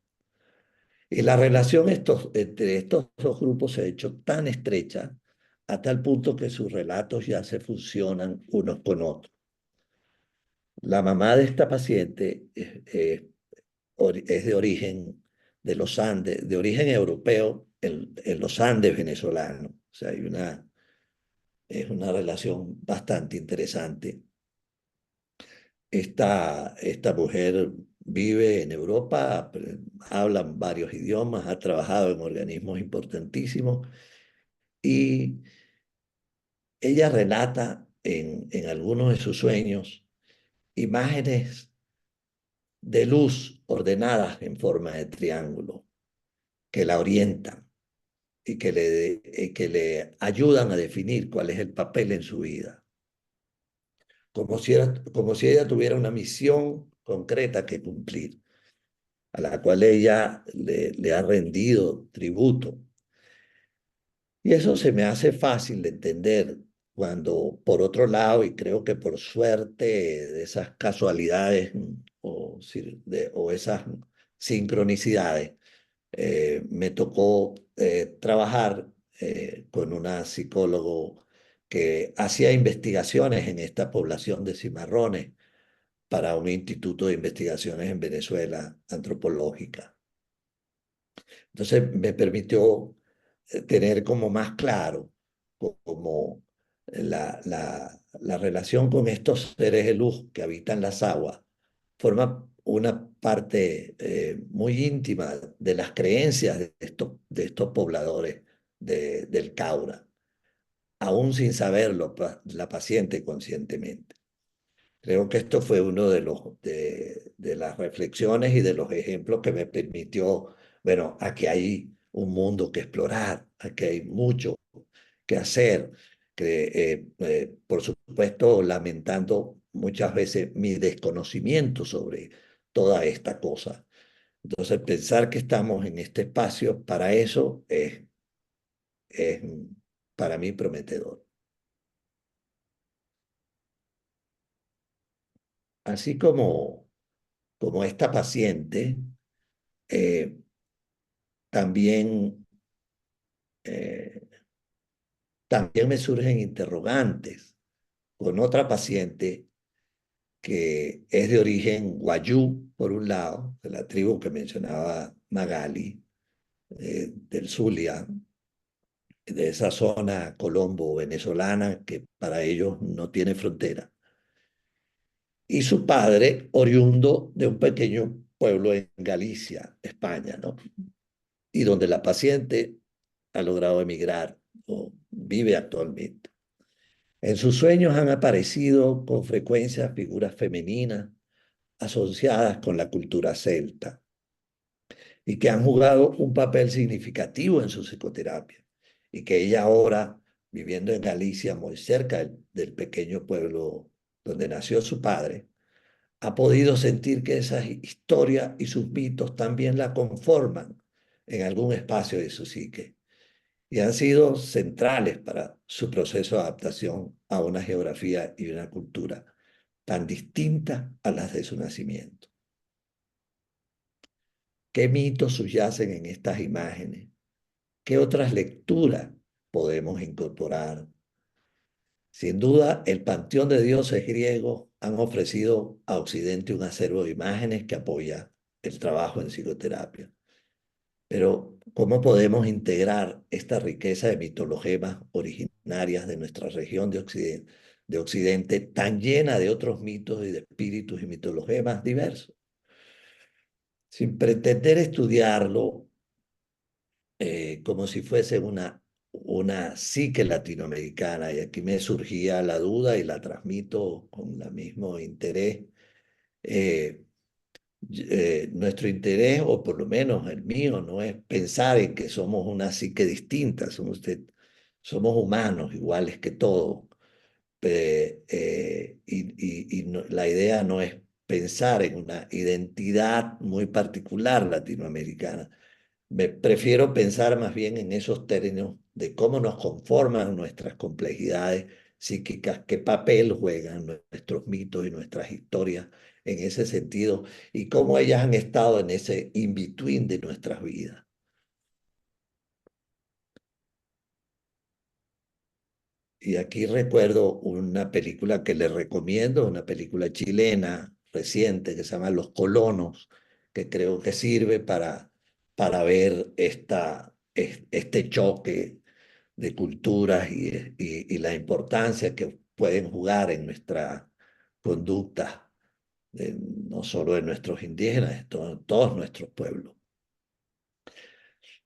Y la relación entre estos dos grupos se ha hecho tan estrecha a tal punto que sus relatos ya se fusionan unos con otros. La mamá de esta paciente es de origen de los Andes, de origen europeo en los Andes venezolanos. O sea, es una relación bastante interesante. Esta mujer vive en Europa, habla varios idiomas, ha trabajado en organismos importantísimos y ella relata en algunos de sus sueños imágenes de luz ordenadas en forma de triángulo que la orientan y que le ayudan a definir cuál es el papel en su vida. Como si ella tuviera una misión concreta que cumplir, a la cual ella le ha rendido tributo. Y eso se me hace fácil de entender cuando, por otro lado, y creo que por suerte de esas casualidades o esas sincronicidades, me tocó trabajar con una psicóloga que hacía investigaciones en esta población de cimarrones para un instituto de investigaciones en Venezuela antropológica. Entonces me permitió tener como más claro como la relación con estos seres de luz que habitan las aguas forma una parte muy íntima de las creencias de estos pobladores del Caura, aún sin saberlo la paciente conscientemente. Creo que esto fue uno de las reflexiones y de los ejemplos que me permitió, bueno, aquí hay un mundo que explorar, aquí hay mucho que hacer, por supuesto lamentando muchas veces mi desconocimiento sobre toda esta cosa. Entonces, pensar que estamos en este espacio para eso es para mí prometedor. Así como esta paciente, eh, también, eh, también me surgen interrogantes con otra paciente que es de origen guayú, por un lado, de la tribu que mencionaba Magali, del Zulia, de esa zona colombo-venezolana que para ellos no tiene frontera. Y su padre, oriundo de un pequeño pueblo en Galicia, España, ¿no? Y donde la paciente ha logrado emigrar o vive actualmente. En sus sueños han aparecido con frecuencia figuras femeninas asociadas con la cultura celta y que han jugado un papel significativo en su psicoterapia y que ella ahora, viviendo en Galicia, muy cerca del pequeño pueblo donde nació su padre, ha podido sentir que esa historia y sus mitos también la conforman en algún espacio de su psique y han sido centrales para su proceso de adaptación a una geografía y una cultura tan distintas a las de su nacimiento. ¿Qué mitos subyacen en estas imágenes? ¿Qué otras lecturas podemos incorporar? Sin duda, el panteón de dioses griegos han ofrecido a Occidente un acervo de imágenes que apoya el trabajo en psicoterapia. Pero, ¿cómo podemos integrar esta riqueza de mitologemas originarias de nuestra región de Occidente, tan llena de otros mitos y de espíritus y mitologemas diversos? Sin pretender estudiarlo como si fuese una psique latinoamericana, y aquí me surgía la duda y la transmito con el mismo interés. Eh, Nuestro interés, o por lo menos el mío, no es pensar en que somos una psique distinta, somos humanos iguales que todos, la idea no es pensar en una identidad muy particular latinoamericana. Prefiero pensar más bien en esos términos de cómo nos conforman nuestras complejidades psíquicas, qué papel juegan nuestros mitos y nuestras historias en ese sentido y cómo ellas han estado en ese in-between de nuestras vidas. Y aquí recuerdo una película que les recomiendo, una película chilena reciente que se llama Los Colonos, que creo que sirve para ver este choque de culturas y la importancia que pueden jugar en nuestra conducta, no solo de nuestros indígenas, de todos nuestros pueblos.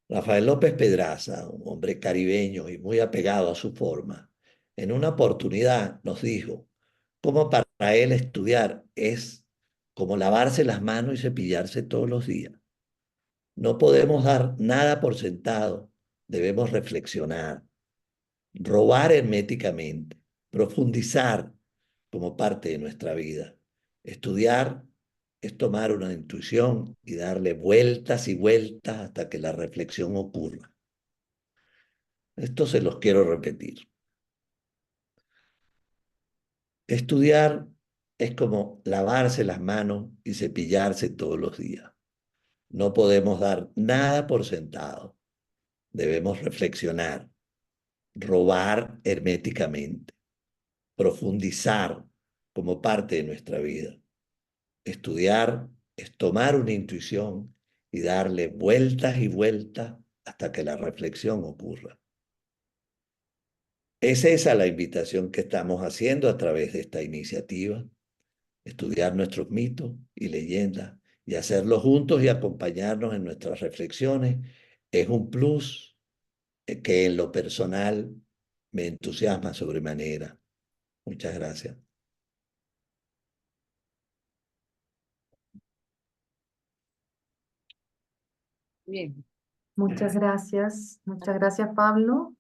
Rafael López Pedraza, un hombre caribeño y muy apegado a su forma, en una oportunidad nos dijo cómo para él estudiar es como lavarse las manos y cepillarse todos los días. No podemos dar nada por sentado, debemos reflexionar, robar herméticamente, profundizar como parte de nuestra vida. Estudiar es tomar una intuición y darle vueltas y vueltas hasta que la reflexión ocurra. Esto se los quiero repetir. Estudiar es como lavarse las manos y cepillarse todos los días. No podemos dar nada por sentado. Debemos reflexionar, robar herméticamente, profundizar como parte de nuestra vida. Estudiar es tomar una intuición y darle vueltas y vueltas hasta que la reflexión ocurra. Es esa la invitación que estamos haciendo a través de esta iniciativa, estudiar nuestros mitos y leyendas y hacerlo juntos y acompañarnos en nuestras reflexiones es un plus que en lo personal me entusiasma sobremanera. Muchas gracias. Bien. Muchas gracias Pablo.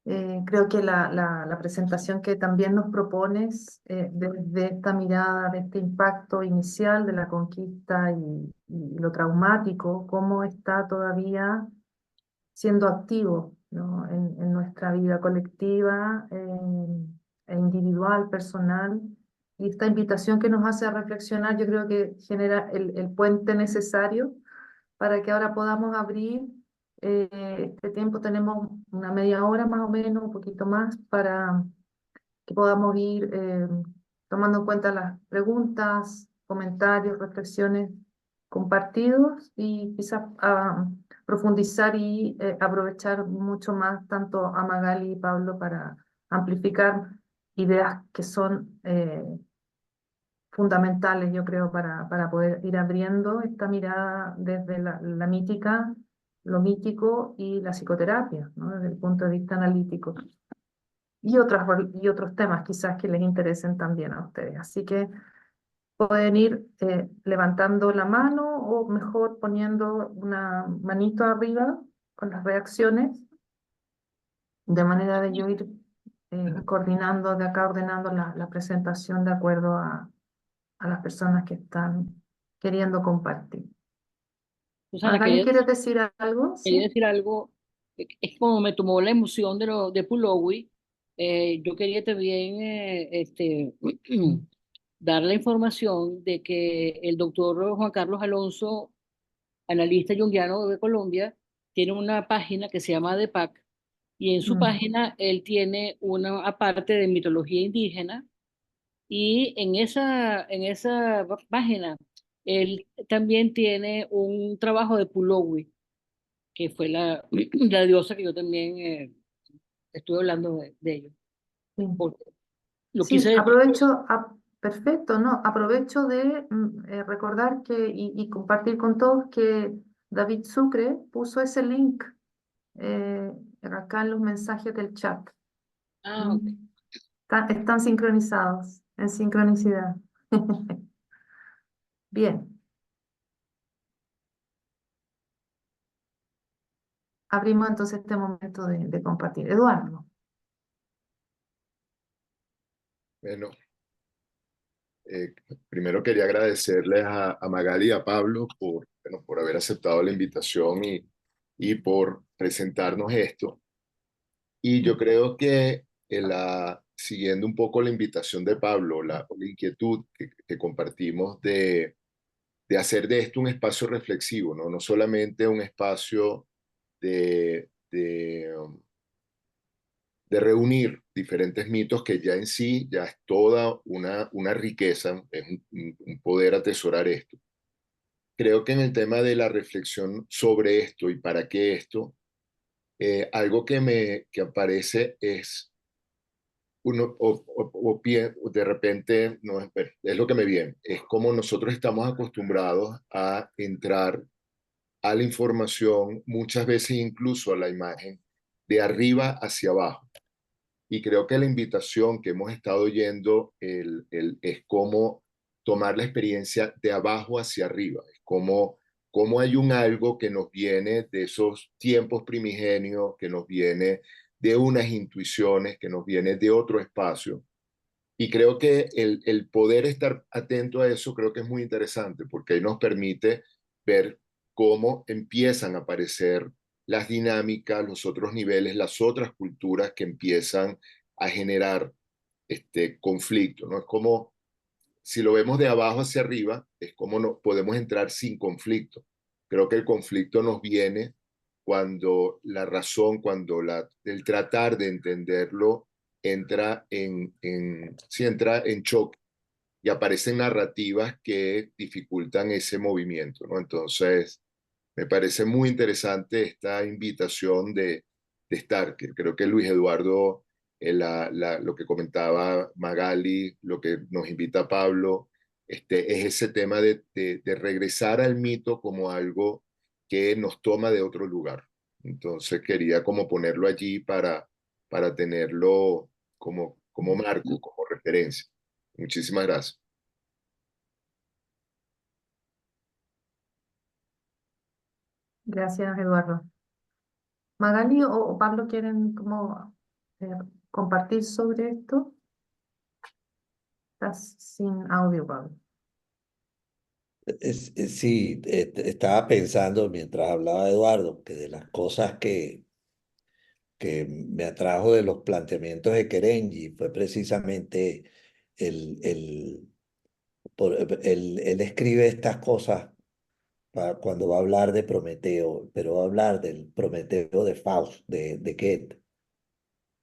Creo que la presentación que también nos propones desde esta mirada, de este impacto inicial de la conquista y lo traumático, cómo está todavía siendo activo, ¿no? en nuestra vida colectiva e individual, personal. Y esta invitación que nos hace a reflexionar, yo creo que genera el puente necesario para que ahora podamos abrir este tiempo. Tenemos una media hora más o menos, un poquito más, para que podamos ir tomando en cuenta las preguntas, comentarios, reflexiones compartidos y quizás profundizar y aprovechar mucho más tanto a Magali y Pablo para amplificar ideas que son fundamentales, yo creo, para poder ir abriendo esta mirada desde la mítica, lo mítico y la psicoterapia, ¿no? Desde el punto de vista analítico. Y otros temas quizás que les interesen también a ustedes. Así que pueden ir levantando la mano o mejor poniendo una manito arriba con las reacciones, de manera de yo ir coordinando, de acá ordenando la presentación de acuerdo a las personas que están queriendo compartir. Susana, ¿Magali, quieres decir algo? quería Sí. decir algo. Es como me tomó la emoción de Pulowi. Yo quería también dar la información de que el doctor Juan Carlos Alonso, analista junguiano de Colombia, tiene una página que se llama DEPAC, y en su página él tiene una aparte de mitología indígena, y en esa página él también tiene un trabajo de Pulowi, que fue la diosa que yo también estuve hablando de ello. Sí. Porque lo Sí, quise decir. aprovecho, perfecto, ¿no? Aprovecho de recordar y compartir con todos que David Sucre puso ese link eh, acá en los mensajes del chat. Ah, ok. Están sincronizados, en sincronicidad. Bien, abrimos entonces este momento de compartir. Eduardo. Bueno, primero quería agradecerles a Magali y a Pablo bueno, por haber aceptado la invitación y por presentarnos esto. Y yo creo que siguiendo un poco la invitación de Pablo, la inquietud que compartimos de hacer de esto un espacio reflexivo, ¿no? No solamente un espacio de reunir diferentes mitos que ya en sí ya es toda una riqueza, es un poder atesorar esto. Creo que en el tema de la reflexión sobre esto y para qué esto, algo que aparece es uno o de repente no es lo que me viene, es como nosotros estamos acostumbrados a entrar a la información, muchas veces incluso a la imagen, de arriba hacia abajo. Y creo que la invitación que hemos estado oyendo es cómo tomar la experiencia de abajo hacia arriba. Es como hay un algo que nos viene de esos tiempos primigenios, que nos viene de unas intuiciones, que nos viene de otro espacio. Y creo que el poder estar atento a eso creo que es muy interesante porque ahí nos permite ver cómo empiezan a aparecer las dinámicas, los otros niveles, las otras culturas que empiezan a generar este conflicto, ¿no? Es como, si lo vemos de abajo hacia arriba, es como no podemos entrar sin conflicto. Creo que el conflicto nos viene cuando la razón, cuando el tratar de entenderlo entra en choque y aparecen narrativas que dificultan ese movimiento, ¿no? Entonces, me parece muy interesante esta invitación de estar, que creo que Luis Eduardo lo que comentaba Magali, lo que nos invita Pablo, es ese tema de regresar al mito como algo que nos toma de otro lugar. Entonces quería como ponerlo allí para tenerlo como marco, como referencia. Muchísimas gracias. Gracias, Eduardo. Magali o Pablo quieren como compartir sobre esto. Estás sin audio, Pablo. Sí, estaba pensando mientras hablaba Eduardo que de las cosas que me atrajo de los planteamientos de Kerenji fue precisamente el, él escribe estas cosas cuando va a hablar de Prometeo, pero va a hablar del Prometeo de Faust, de Goethe.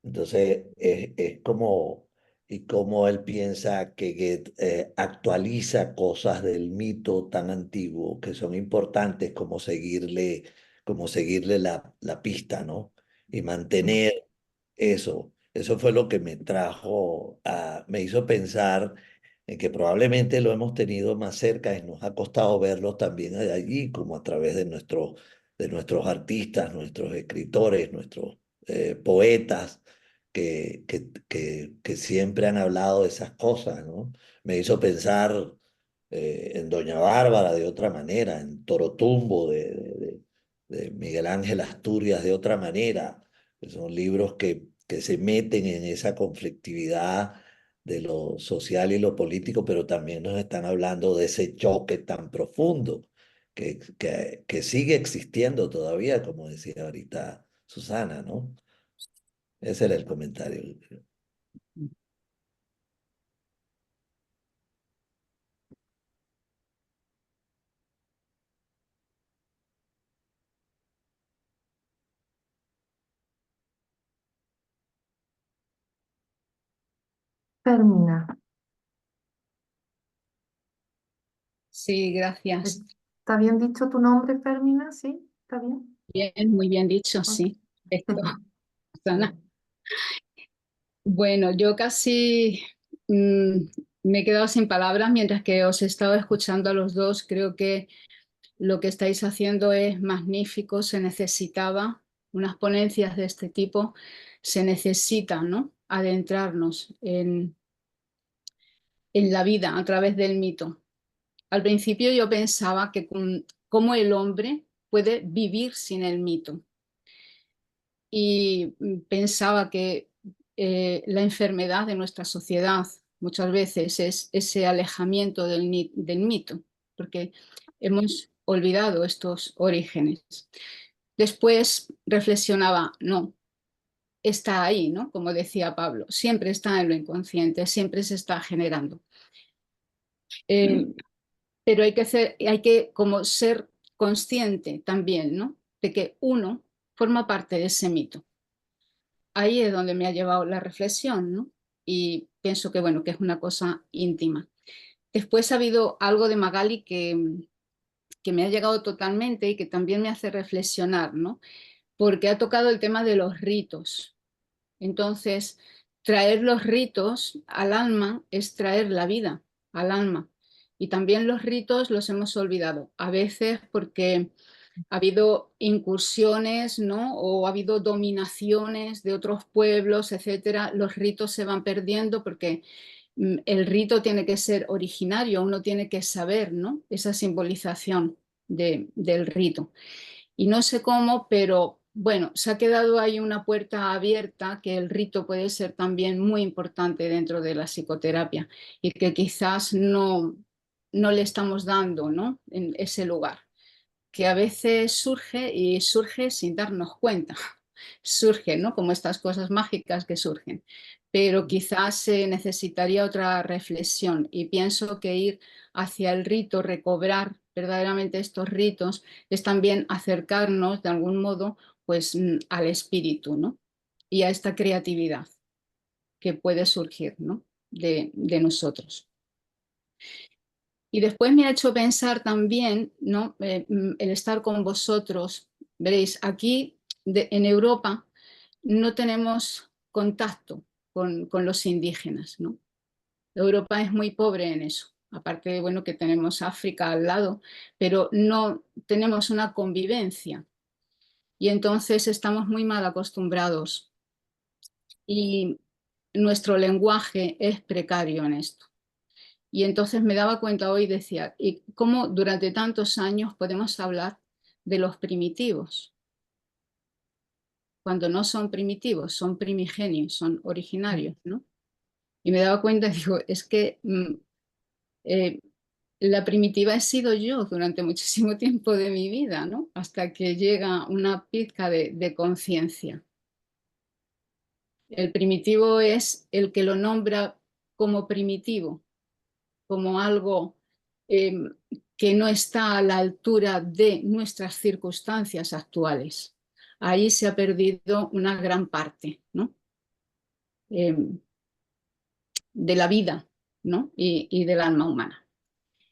Entonces, es como, y como él piensa que Goethe actualiza cosas del mito tan antiguo que son importantes como seguirle la pista, ¿no? Y mantener eso. Eso fue lo que me trajo, me hizo pensar en que probablemente lo hemos tenido más cerca y nos ha costado verlo también de allí, como a través de nuestros artistas, nuestros escritores, nuestros poetas que siempre han hablado de esas cosas, ¿no? Me hizo pensar en Doña Bárbara de otra manera, en Torotumbo de Miguel Ángel Asturias de otra manera. Que son libros que se meten en esa conflictividad de lo social y lo político, pero también nos están hablando de ese choque tan profundo que sigue existiendo todavía, como decía ahorita Susana, ¿no? Ese era el comentario. Fermina. Sí, gracias. ¿Está bien dicho tu nombre, Fermina? ¿Sí? ¿Está bien? Bien, muy bien dicho, Ok. sí. Esto, Susana. Bueno, yo casi me he quedado sin palabras mientras que os he estado escuchando a los dos. Creo que lo que estáis haciendo es magnífico, se necesitaba unas ponencias de este tipo, se necesita, ¿no? Adentrarnos en la vida a través del mito. Al principio yo pensaba que cómo el hombre puede vivir sin el mito. Y pensaba que la enfermedad de nuestra sociedad muchas veces es ese alejamiento del mito, porque hemos olvidado estos orígenes. Después reflexionaba, no, está ahí, ¿no? Como decía Pablo, siempre está en lo inconsciente, siempre se está generando. Pero hay que como ser consciente también, ¿no? De que uno forma parte de ese mito. Ahí es donde me ha llevado la reflexión, ¿no? Y pienso que, bueno, que es una cosa íntima. Después ha habido algo de Magali que me ha llegado totalmente y que también me hace reflexionar, ¿no? Porque ha tocado el tema de los ritos. Entonces, traer los ritos al alma es traer la vida al alma. Y también los ritos los hemos olvidado, a veces porque ha habido incursiones, ¿no? O ha habido dominaciones de otros pueblos, etcétera. Los ritos se van perdiendo porque el rito tiene que ser originario, uno tiene que saber, ¿no? Esa simbolización del rito. Y no sé cómo, pero bueno, se ha quedado ahí una puerta abierta que el rito puede ser también muy importante dentro de la psicoterapia y que quizás no le estamos dando, ¿no? En ese lugar, que a veces surge y surge sin darnos cuenta. Surgen, ¿no? Como estas cosas mágicas que surgen. Pero quizás se necesitaría otra reflexión y pienso que ir hacia el rito, recobrar verdaderamente estos ritos, es también acercarnos de algún modo pues al espíritu, ¿no? Y a esta creatividad que puede surgir, ¿no? de nosotros. Y después me ha hecho pensar también, ¿no? El estar con vosotros. Veréis, aquí en Europa no tenemos contacto con los indígenas, ¿no? Europa es muy pobre en eso, aparte de bueno, que tenemos África al lado, pero no tenemos una convivencia y entonces estamos muy mal acostumbrados y nuestro lenguaje es precario en esto. Y entonces me daba cuenta hoy, decía, ¿y cómo durante tantos años podemos hablar de los primitivos? Cuando no son primitivos, son primigenios, son originarios, ¿no? Y me daba cuenta, digo, es que la primitiva he sido yo durante muchísimo tiempo de mi vida, ¿no? Hasta que llega una pizca de conciencia. El primitivo es el que lo nombra como primitivo, como algo que no está a la altura de nuestras circunstancias actuales. Ahí se ha perdido una gran parte, ¿no? De la vida, ¿no? Y del alma humana.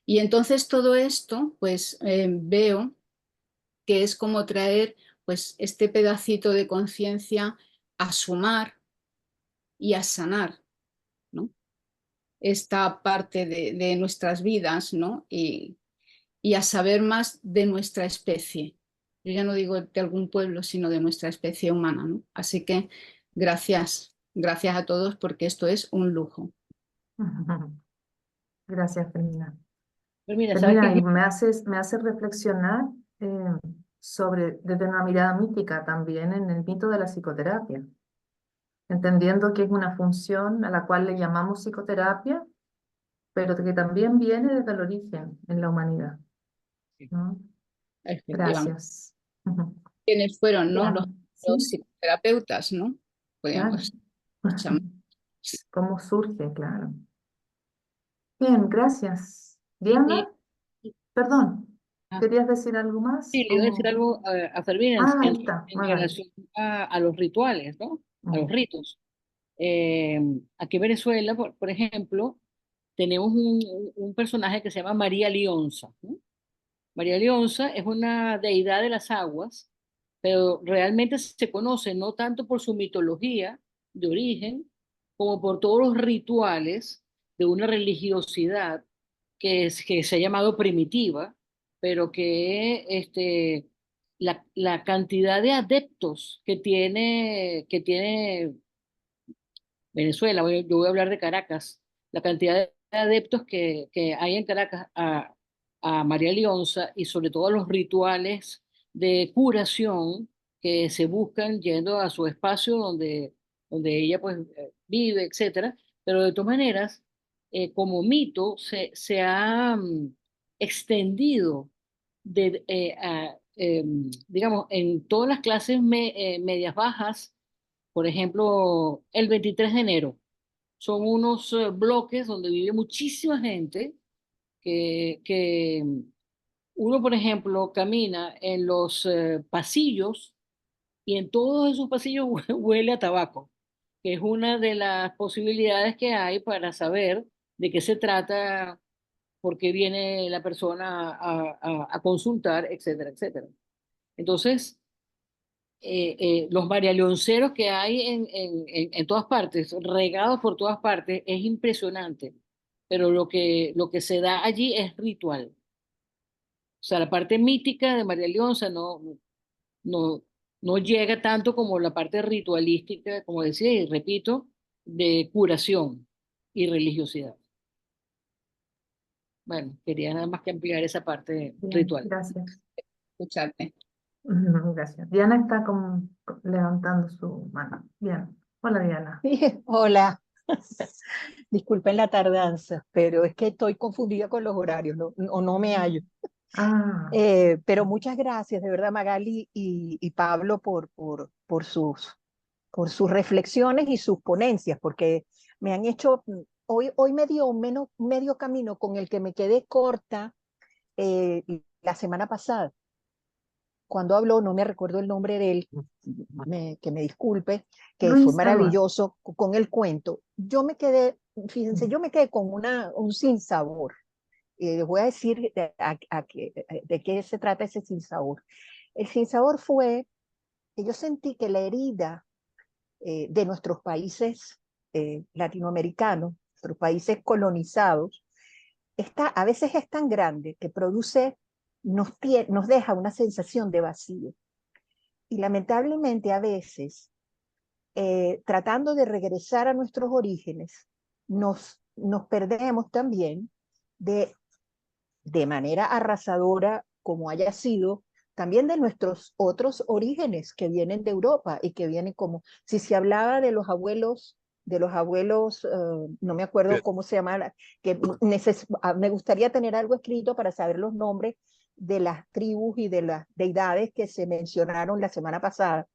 Y entonces todo esto, pues veo que es como traer pues este pedacito de conciencia a sumar y a sanar, ¿no? Esta parte de nuestras vidas, ¿no? Y a saber más de nuestra especie. Yo ya no digo de algún pueblo, sino de nuestra especie humana, ¿no? Así que gracias, gracias a todos porque esto es un lujo. Gracias, Fermina. Pero mira, ¿sabes Fermina, qué? y me hace reflexionar sobre, desde una mirada mítica también, en el mito de la psicoterapia, entendiendo que es una función a la cual le llamamos psicoterapia, pero que también viene desde el origen en la humanidad, ¿no? Efectivamente. Gracias. ¿Quiénes fueron, no? Los Sí, psicoterapeutas, ¿no? claro. Podríamos llamar. ¿Cómo surge? Claro. Bien, gracias. Y, Diana, perdón, ah, ¿querías decir algo más? sí, le iba a decir algo a Fermín Ahí está, en muy bien. relación a los rituales, ¿no? A los ritos. Aquí en Venezuela, por ejemplo, tenemos un personaje que se llama María Lionza, ¿no? María Lionza es una deidad de las aguas, pero realmente se conoce no tanto por su mitología de origen, como por todos los rituales de una religiosidad que se ha llamado primitiva, pero que la cantidad de adeptos que tiene Venezuela, yo voy a hablar de Caracas, la cantidad de adeptos que hay en Caracas a María Lionza y sobre todo a los rituales de curación que se buscan yendo a su espacio donde ella pues vive, etcétera. Pero de todas maneras, como mito se ha extendido digamos, en todas las clases medias bajas, por ejemplo, el 23 de enero. Son unos bloques donde vive muchísima gente que uno, por ejemplo, camina en los pasillos y en todos esos pasillos huele a tabaco, que es una de las posibilidades que hay para saber de qué se trata, por qué viene la persona a consultar, etcétera, etcétera. Entonces, los marialeonceros que hay en todas partes, regados por todas partes, es impresionante. Pero lo que se da allí es ritual. O sea, la parte mítica de María Leonza no, no llega tanto como la parte ritualística, como decía, y repito, de curación y religiosidad. Bueno, quería nada más que ampliar esa parte Bien, ritual. gracias. Escucharte. Gracias. Diana está como levantando su mano. Bien. Hola, Diana. Sí, hola, disculpen la tardanza, pero es que estoy confundida con los horarios, o no me hallo. Ah, Pero muchas gracias, de verdad, Magali y Pablo, por sus reflexiones y sus ponencias, porque me han hecho, hoy me dio medio camino con el que me quedé corta la semana pasada. Cuando habló, no me recuerdo el nombre de él, que me disculpe, que fue Luis Eduardo. maravilloso con el cuento. Yo me quedé, fíjense, yo me quedé con un sinsabor. Les voy a decir de qué se trata ese sinsabor. El sinsabor fue que yo sentí que la herida de nuestros países latinoamericanos, nuestros países colonizados, a veces es tan grande que nos deja una sensación de vacío. Y lamentablemente a veces, tratando de regresar a nuestros orígenes, nos perdemos también de manera arrasadora, como haya sido, también de nuestros otros orígenes que vienen de Europa y que vienen como, si se hablaba de los abuelos, no me acuerdo cómo se llama, que me gustaría tener algo escrito para saber los nombres de las tribus y de las deidades que se mencionaron la semana pasada.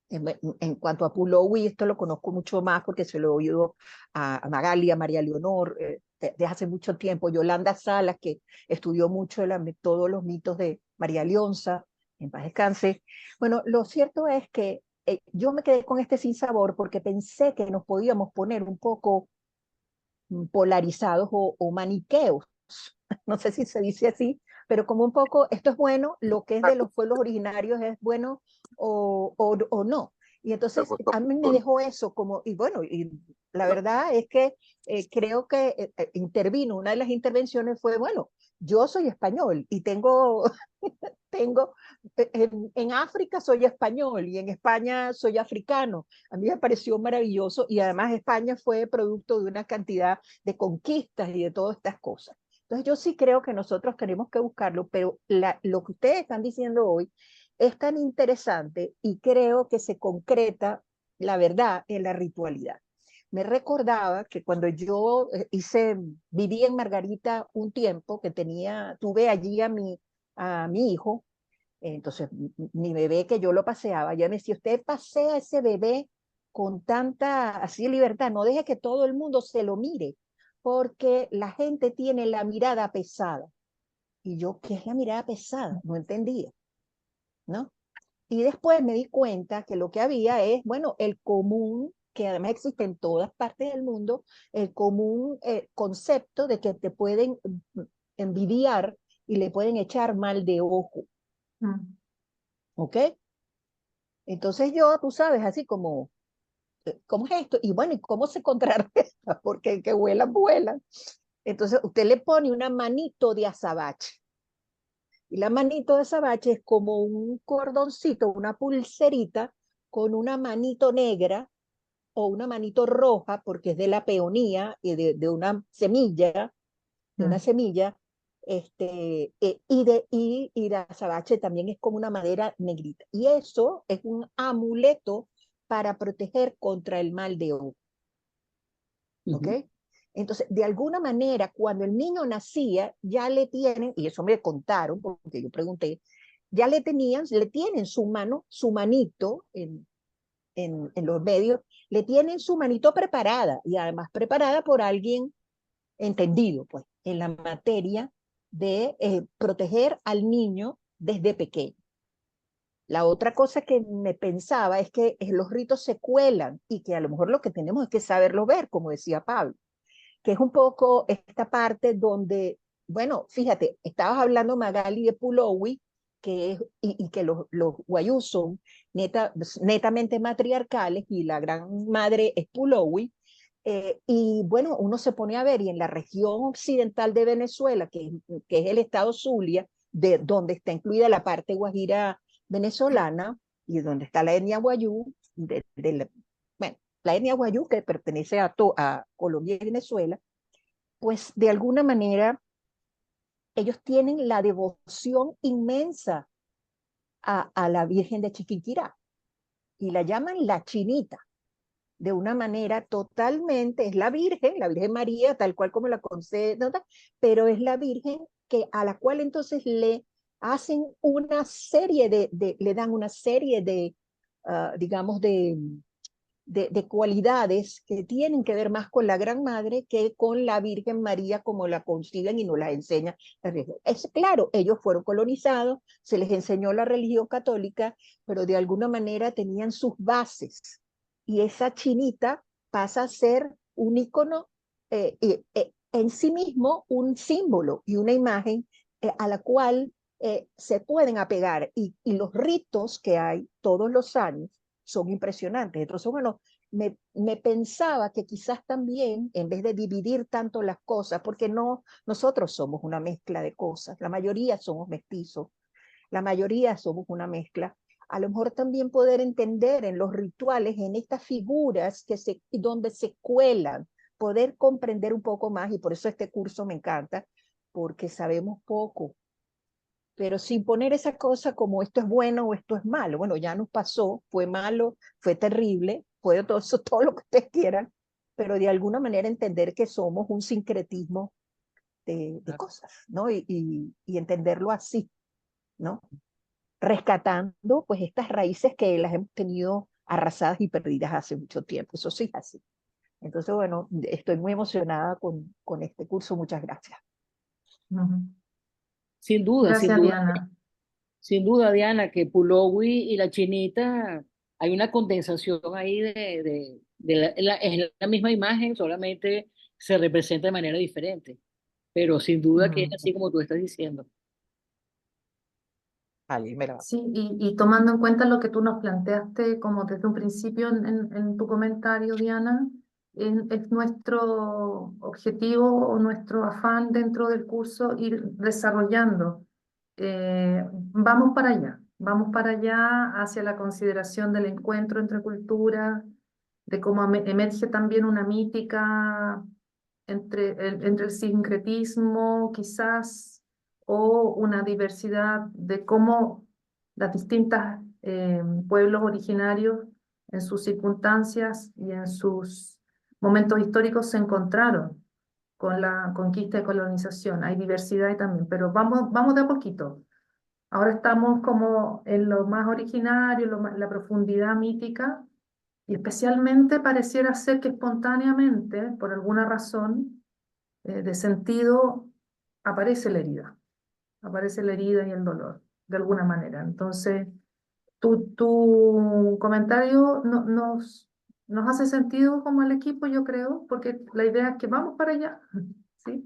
En cuanto a Pulowi, esto lo conozco mucho más porque se lo he oído a Magali, a María Leonor, desde hace mucho tiempo, Yolanda Salas, que estudió mucho todos los mitos de María Leonza, en paz descanse. Bueno, lo cierto es que yo me quedé con este sinsabor porque pensé que nos podíamos poner un poco polarizados o maniqueos, no sé si se dice así, pero como un poco, esto es bueno, lo que es de los pueblos originarios es bueno o no. Y entonces a mí me dejó eso como, y bueno, y la verdad es que creo que intervino, una de las intervenciones fue, bueno, yo soy español y tengo en África soy español y en España soy africano. A mí me pareció maravilloso y además España fue producto de una cantidad de conquistas y de todas estas cosas. Entonces yo sí creo que nosotros tenemos que buscarlo, pero lo que ustedes están diciendo hoy es tan interesante y creo que se concreta, la verdad, en la ritualidad. Me recordaba que cuando yo viví en Margarita un tiempo, tuve allí a mi hijo, entonces mi bebé que yo lo paseaba, ya me decía, usted pasea a ese bebé con tanta así libertad, no deje que todo el mundo se lo mire, porque la gente tiene la mirada pesada. Y yo, ¿qué es la mirada pesada? No entendía, ¿no? Y después me di cuenta que lo que había es, bueno, el común, que además existe en todas partes del mundo, el común concepto de que te pueden envidiar y le pueden echar mal de ojo. ¿Ok? Entonces yo, tú sabes, así como, ¿cómo es esto? Y bueno, ¿y cómo se contrarresta? Porque que vuelan, vuelan. Entonces usted le pone una manito de azabache. Y la manito de azabache es como un cordoncito, una pulserita con una manito negra o una manito roja, porque es de la peonía y de una semilla, y la azabache también es como una madera negrita. Y eso es un amuleto para proteger contra el mal de ojo. ¿Ok? Entonces, de alguna manera, cuando el niño nacía, ya le tienen, y eso me contaron, porque yo pregunté, ya le tienen su manito en los medios, le tienen su manito preparada, y además preparada por alguien entendido, pues, en la materia de proteger al niño desde pequeño. La otra cosa que me pensaba es que los ritos se cuelan y que a lo mejor lo que tenemos es que saberlo ver, como decía Pablo, que es un poco esta parte donde, bueno, fíjate, estabas hablando, Magali, de Pulowi, y que los guayús son netamente matriarcales y la gran madre es Pulowi. Y bueno, uno se pone a ver, y en la región occidental de Venezuela, que es el estado Zulia, donde está incluida la parte guajira venezolana, y donde está la etnia guayú, bueno, la etnia guayú que pertenece a Colombia y Venezuela, pues de alguna manera ellos tienen la devoción inmensa a la Virgen de Chiquinquirá, y la llaman la Chinita, de una manera totalmente, es la Virgen María, tal cual como la concede, ¿no? Pero es la Virgen a la cual entonces le hacen una serie le dan una serie digamos, de cualidades que tienen que ver más con la Gran Madre que con la Virgen María como la conciben y nos la enseñan. Es claro, ellos fueron colonizados, se les enseñó la religión católica, pero de alguna manera tenían sus bases, y esa chinita pasa a ser un ícono en sí mismo, un símbolo y una imagen a la cual se pueden apegar, y los ritos que hay todos los años son impresionantes. Entonces, bueno, me pensaba que quizás también, en vez de dividir tanto las cosas, porque no, nosotros somos una mezcla de cosas, la mayoría somos mestizos, la mayoría somos una mezcla, a lo mejor también poder entender en los rituales, en estas figuras donde se cuelan, poder comprender un poco más, y por eso este curso me encanta, porque sabemos poco, pero sin poner esa cosa como esto es bueno o esto es malo. Bueno, ya nos pasó, fue malo, fue terrible, fue todo eso, todo lo que ustedes quieran, pero de alguna manera entender que somos un sincretismo de cosas, ¿no? Y entenderlo así, ¿no? Rescatando pues estas raíces que las hemos tenido arrasadas y perdidas hace mucho tiempo. Eso sí es así. Entonces, bueno, estoy muy emocionada con este curso. Muchas gracias. Sin duda, sin Gracias, duda, Diana. sin duda, Diana, que Pulowi y la chinita, hay una condensación ahí es la misma imagen, solamente se representa de manera diferente. Pero sin duda que es así como tú estás diciendo. Vale, me la Sí, y tomando en cuenta lo que tú nos planteaste como desde un principio en tu comentario, Diana, es nuestro objetivo o nuestro afán dentro del curso ir desarrollando. Vamos para allá hacia la consideración del encuentro entre culturas, de cómo emerge también una mítica entre el sincretismo, quizás, o una diversidad de cómo las distintas pueblos originarios en sus circunstancias y en sus momentos históricos se encontraron con la conquista y colonización. Hay diversidad ahí también, pero vamos de a poquito. Ahora estamos como en lo más originario, la profundidad mítica, y especialmente pareciera ser que espontáneamente, por alguna razón de sentido, aparece la herida y el dolor, de alguna manera. Entonces, tu comentario nos hace sentido como el equipo, yo creo, porque la idea es que vamos para allá, ¿sí?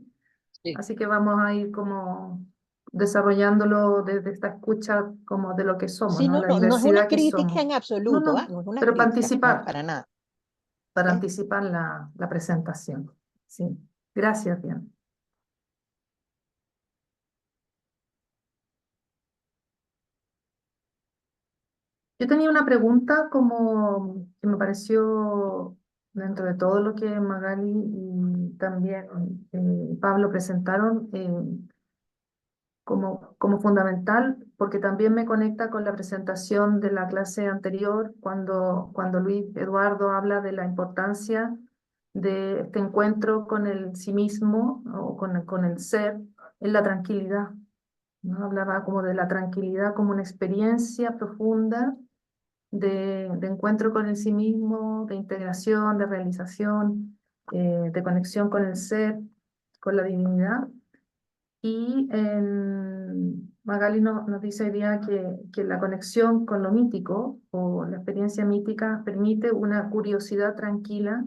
Sí. Así que vamos a ir como desarrollándolo desde esta escucha como de lo que somos, Sí, ¿no? no, La no, no es una diversidad que crítica somos. en No, absoluto, no, no es una pero crítica, no, para nada. para ¿Eh? anticipar la presentación. Sí, gracias, Diana. Yo tenía una pregunta como que me pareció dentro de todo lo que Magali y también Pablo presentaron como fundamental, porque también me conecta con la presentación de la clase anterior, cuando Luis Eduardo habla de la importancia de este encuentro con el sí mismo o con el ser en la tranquilidad, ¿no? Hablaba como de la tranquilidad como una experiencia profunda de encuentro con el sí mismo, de integración, de realización, de conexión con el ser, con la divinidad. Y Magali nos dice hoy día que la conexión con lo mítico o la experiencia mítica permite una curiosidad tranquila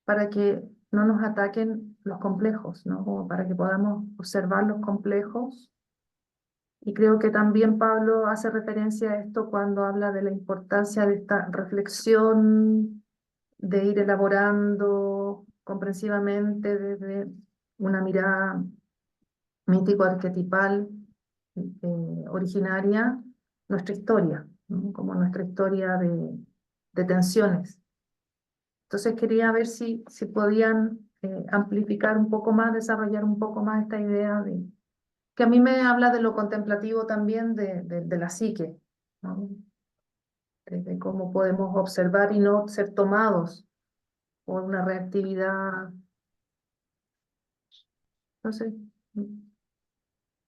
para que no nos ataquen los complejos, ¿no? Como para que podamos observar los complejos. Y creo que también Pablo hace referencia a esto cuando habla de la importancia de esta reflexión, de ir elaborando comprensivamente desde una mirada mítico-arquetipal originaria, nuestra historia, ¿no? Como nuestra historia de tensiones. Entonces quería ver si podían amplificar un poco más, desarrollar un poco más esta idea que a mí me habla de lo contemplativo también de la psique, ¿no? De cómo podemos observar y no ser tomados por una reactividad. No sé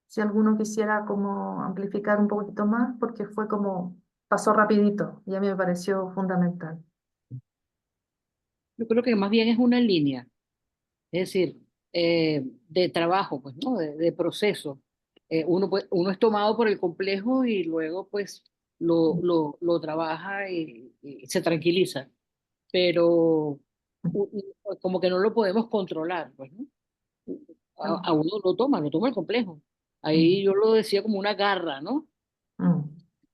si alguno quisiera como amplificar un poquito más, porque fue como, pasó rapidito y a mí me pareció fundamental. Yo creo que más bien es una línea, es decir, de trabajo, pues, ¿no? De proceso. Uno es tomado por el complejo y luego, pues, lo trabaja y se tranquiliza. Pero como que no lo podemos controlar, pues, ¿no? A uno lo toma el complejo. Ahí yo lo decía como una garra, ¿no? Mm.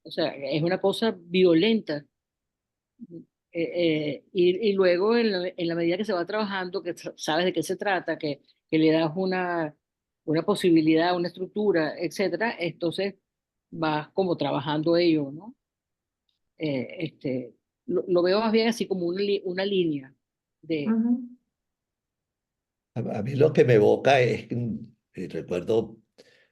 O sea, es una cosa violenta. Y luego, en la medida que se va trabajando, que sabes de qué se trata, que le das una posibilidad, una estructura, etcétera, entonces vas como trabajando ello, ¿no? Lo veo más bien así como una línea de... Ujú. A mí lo que me evoca es, y recuerdo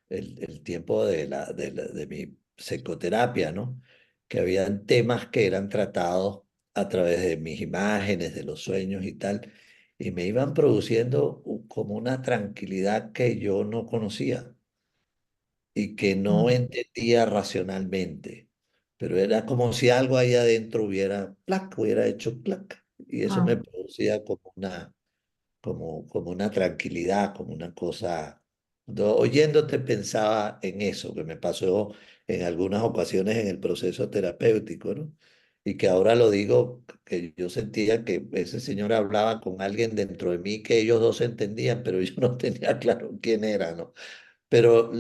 el tiempo de mi psicoterapia, ¿no? Que habían temas que eran tratados a través de mis imágenes, de los sueños y tal, y me iban produciendo como una tranquilidad que yo no conocía y que no Mm, entendía racionalmente, pero era como si algo ahí adentro hubiera hecho clac, y eso me mm, producía como una tranquilidad, como una cosa. Oyéndote pensaba en eso que me pasó en algunas ocasiones en el proceso terapéutico, ¿no? Y que ahora lo digo, que yo sentía que ese señor hablaba con alguien dentro de mí que ellos dos se entendían, pero yo no tenía claro quién era, ¿no? Pero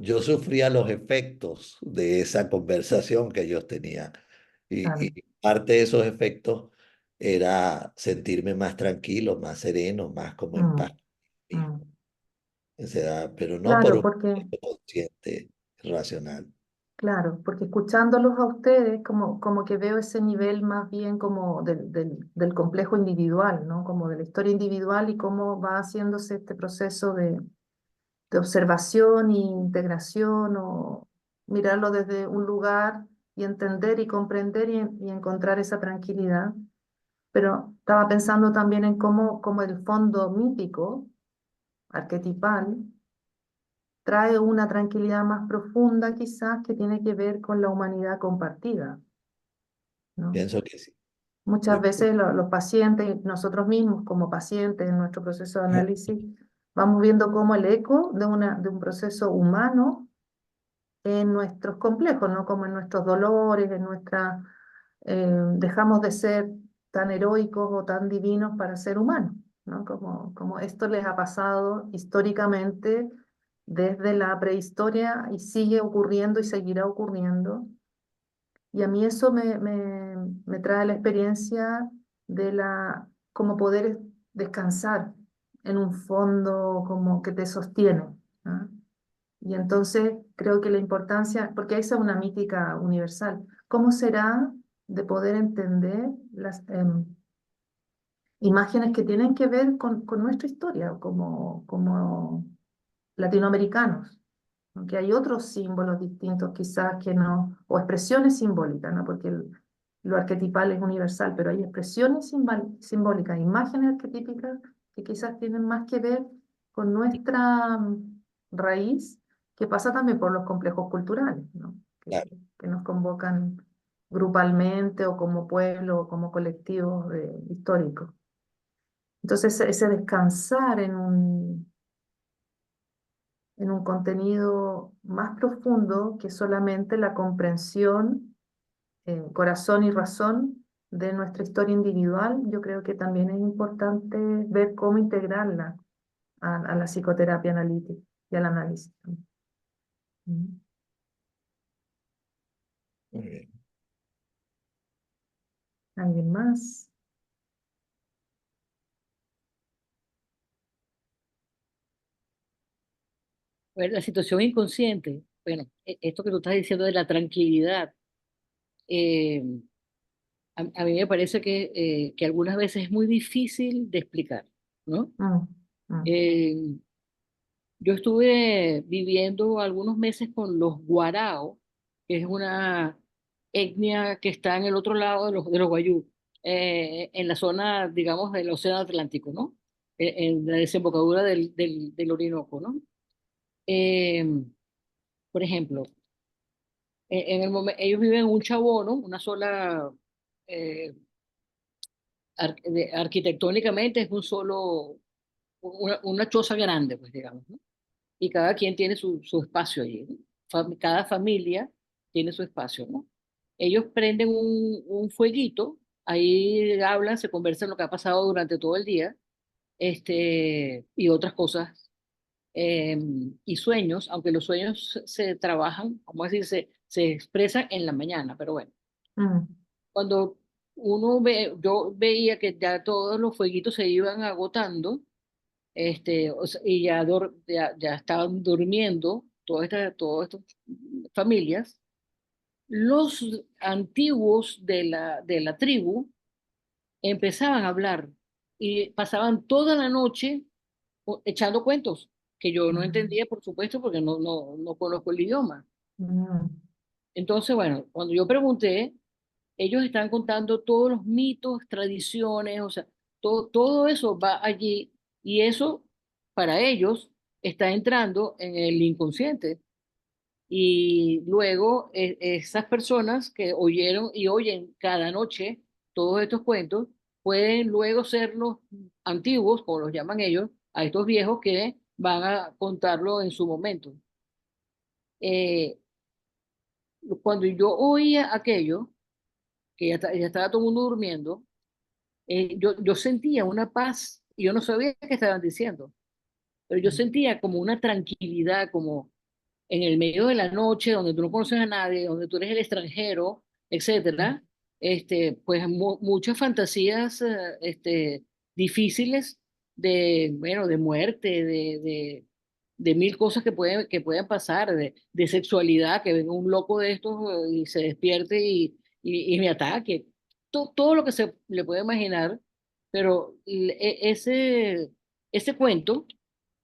yo sufría los efectos de esa conversación que ellos tenían. claro. Y parte de esos efectos era sentirme más tranquilo, más sereno, más como en Mm, paz conmigo. mm. O sea, pero no por Claro, un porque proceso consciente, racional. claro, porque escuchándolos a ustedes, como que veo ese nivel más bien como del complejo individual, ¿no? Como de la historia individual y cómo va haciéndose este proceso de observación e integración o mirarlo desde un lugar y entender y comprender y encontrar esa tranquilidad. Pero estaba pensando también en cómo el fondo mítico, arquetipal, trae una tranquilidad más profunda quizás que tiene que ver con la humanidad compartida, ¿no? Pienso que sí. Muchas Yo- veces los pacientes, nosotros mismos como pacientes en nuestro proceso de análisis, vamos viendo cómo el eco de un proceso humano en nuestros complejos, ¿no? Como en nuestros dolores, dejamos de ser tan heroicos o tan divinos para ser humanos, ¿no? Como esto les ha pasado históricamente desde la prehistoria y sigue ocurriendo y seguirá ocurriendo. Y a mí eso me trae la experiencia de como poder descansar en un fondo como que te sostiene, ¿no? Y entonces creo que la importancia, porque esa es una mítica universal, ¿cómo será de poder entender las imágenes que tienen que ver con nuestra historia como latinoamericanos? Aunque hay otros símbolos distintos quizás que no, o expresiones simbólicas, ¿no? Porque lo arquetipal es universal, pero hay expresiones simbólicas, imágenes arquetípicas que quizás tienen más que ver con nuestra raíz, que pasa también por los complejos culturales, ¿no? Claro. Que nos convocan grupalmente o como pueblo o como colectivo histórico. Entonces, ese descansar en un contenido más profundo que solamente la comprensión, corazón y razón de nuestra historia individual, yo creo que también es importante ver cómo integrarla a la psicoterapia analítica y al análisis. Mm. Muy bien. ¿Alguien más? Bueno, la situación inconsciente, bueno, esto que tú estás diciendo de la tranquilidad, eh, a mí me parece que algunas veces es muy difícil de explicar, ¿no? Mm, mm, Eh, yo estuve viviendo algunos meses con los guarao, que es una etnia que está en el otro lado de los guayú, en la zona, digamos, del Océano Atlántico, ¿no? En la desembocadura del Orinoco, ¿no? Eh, por ejemplo, ellos viven en un chabono, una sola, eh, arquitectónicamente es un solo, una choza grande, pues digamos, ¿no? Y cada quien tiene su espacio allí, ¿no? Cada familia tiene su espacio, ¿no? Ellos prenden un fueguito, ahí hablan, se conversan lo que ha pasado durante todo el día, y otras cosas, eh, y sueños, aunque los sueños se trabajan, como decir, se expresan en la mañana, pero bueno, mm, cuando yo veía que ya todos los fueguitos se iban agotando, o sea, y ya estaban durmiendo todas estas familias. Los antiguos de la tribu empezaban a hablar y pasaban toda la noche echando cuentos, que yo no entendía, por supuesto, porque no conozco el idioma. Mm, Entonces, bueno, cuando yo pregunté, ellos están contando todos los mitos, tradiciones, o sea, todo eso va allí y eso para ellos está entrando en el inconsciente. Y luego esas personas que oyeron y oyen cada noche todos estos cuentos pueden luego ser los antiguos, como los llaman ellos, a estos viejos que van a contarlo en su momento. Eh, Cuando yo oía aquello, que ya estaba todo el mundo durmiendo, yo sentía una paz y yo no sabía qué estaban diciendo, pero yo sentía como una tranquilidad, como en el medio de la noche, donde tú no conoces a nadie, donde tú eres el extranjero, etcétera, pues muchas fantasías difíciles bueno, de muerte, de mil cosas que pueden pasar, de sexualidad, que venga un loco de estos y se despierte y me ataque. Todo lo que se le puede imaginar, pero ese cuento,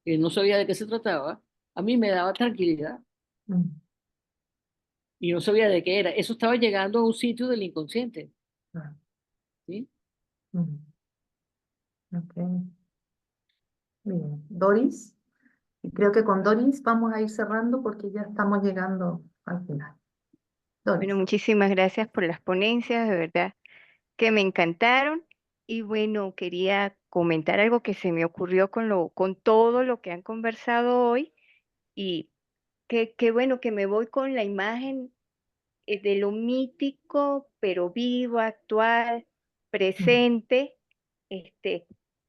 que no sabía de qué se trataba, a mí me daba tranquilidad mm, y no sabía de qué era. Eso estaba llegando a un sitio del inconsciente, ah, ¿sí? mm, ok, bien. Doris, y creo que con Doris vamos a ir cerrando porque ya estamos llegando al final. Bueno, Doris. muchísimas gracias por las ponencias, de verdad que me encantaron. Y bueno, quería comentar algo que se me ocurrió con todo lo que han conversado hoy. Y que bueno, que me voy con la imagen de lo mítico, pero vivo, actual, Mm, presente. Este,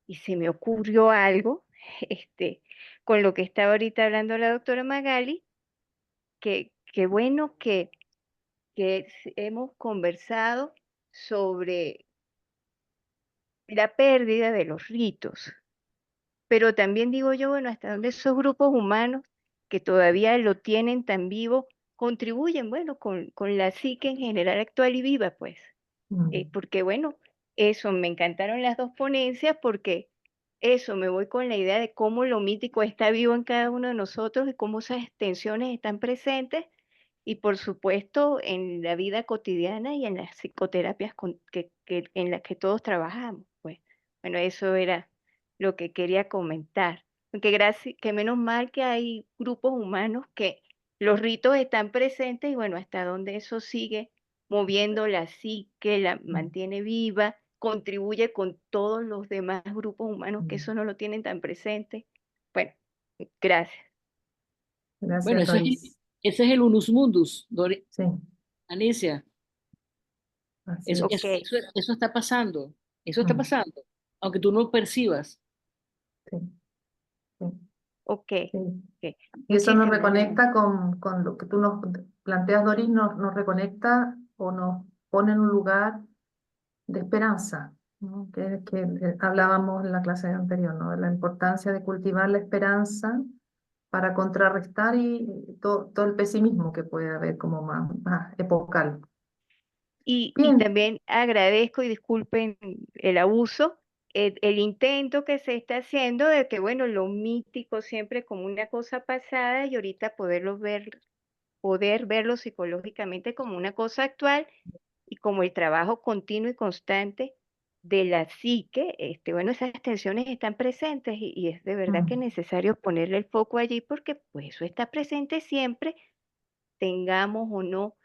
y se me ocurrió algo, este, con lo que estaba ahorita hablando la doctora Magali, que bueno hemos conversado sobre la pérdida de los ritos, pero también digo yo, bueno, hasta dónde esos grupos humanos que todavía lo tienen tan vivo contribuyen, bueno, con la psique en general actual y viva, pues. mm, Porque bueno, eso, me encantaron las dos ponencias porque eso, me voy con la idea de cómo lo mítico está vivo en cada uno de nosotros y cómo esas tensiones están presentes y por supuesto en la vida cotidiana y en las psicoterapias en las que todos trabajamos, pues. Bueno, eso era lo que quería comentar. Que menos mal que hay grupos humanos que los ritos están presentes y bueno, hasta donde eso sigue moviendo la psique, la mm, mantiene viva, contribuye con todos los demás grupos humanos que mm. eso no lo tienen tan presente. Bueno, gracias. Bueno, Gracias, Doris. ese es el unus mundus, Sí, Anicia. así Eso, Ok, eso, es. eso, eso está Mm, pasando, aunque tú no lo percibas. sí, sí, ok, sí. ok. Y eso nos Muchísimas gracias. reconecta con lo que tú nos planteas, Doris, nos reconecta o nos pone en un lugar de esperanza, ¿no? Que hablábamos en la clase anterior, ¿no? De la importancia de cultivar la esperanza para contrarrestar todo el pesimismo que puede haber como más epocal. Y Bien, también agradezco y disculpen el abuso, el intento que se está haciendo de que, bueno, lo mítico siempre como una cosa pasada y ahorita poder verlo psicológicamente como una cosa actual y como el trabajo continuo y constante de la psique, bueno, esas tensiones están presentes y es de verdad que es mm, necesario ponerle el foco allí porque pues eso está presente siempre, tengamos o no,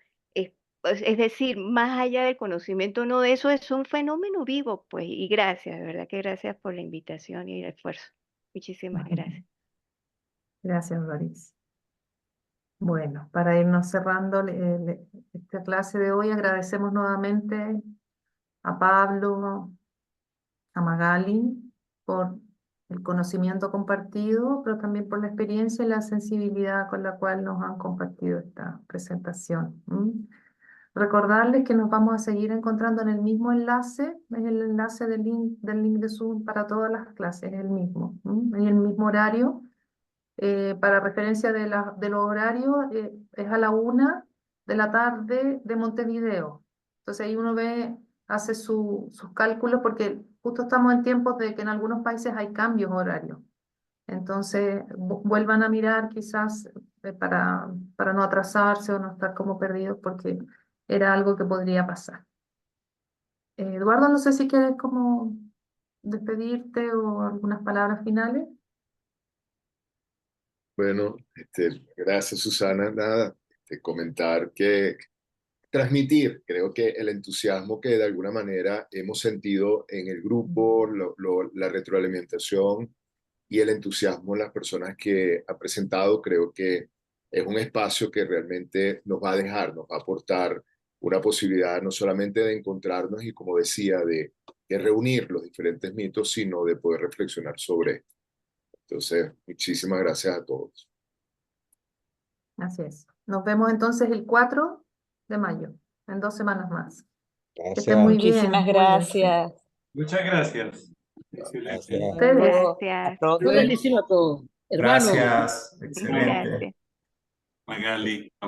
pues, es decir, más allá del conocimiento no de eso, es un fenómeno vivo, pues, y gracias, de verdad que gracias por la invitación y el esfuerzo. Muchísimas gracias. gracias, Doris. Bueno, para irnos cerrando esta clase de hoy, agradecemos nuevamente a Pablo, a Magali, por el conocimiento compartido, pero también por la experiencia y la sensibilidad con la cual nos han compartido esta presentación. Recordarles que nos vamos a seguir encontrando en el mismo enlace, es el enlace del link de Zoom para todas las clases, es el mismo, en el mismo horario. Para referencia de los horarios, es a la 1 de la tarde de Montevideo. Entonces ahí uno hace sus cálculos, porque justo estamos en tiempos de que en algunos países hay cambios horarios. Entonces vuelvan a mirar quizás para no atrasarse o no estar como perdidos, porque era algo que podría pasar. Eduardo, no sé si quieres como despedirte o algunas palabras finales. Bueno, gracias Susana. Nada, comentar que transmitir, creo que el entusiasmo que de alguna manera hemos sentido en el grupo, la retroalimentación y el entusiasmo en las personas que ha presentado, creo que es un espacio que realmente nos va a aportar una posibilidad no solamente de encontrarnos y, como decía, de reunir los diferentes mitos, sino de poder reflexionar sobre esto. Entonces, muchísimas gracias a todos. Así es. Nos vemos entonces el 4 de mayo, en 2 semanas más. Que estén muy bien. Muchísimas gracias. Muchas gracias. Gracias. Ustedes. Gracias. A todos. Muy bendición a todos. Hermanos. Gracias. Excelente. Gracias. Magali.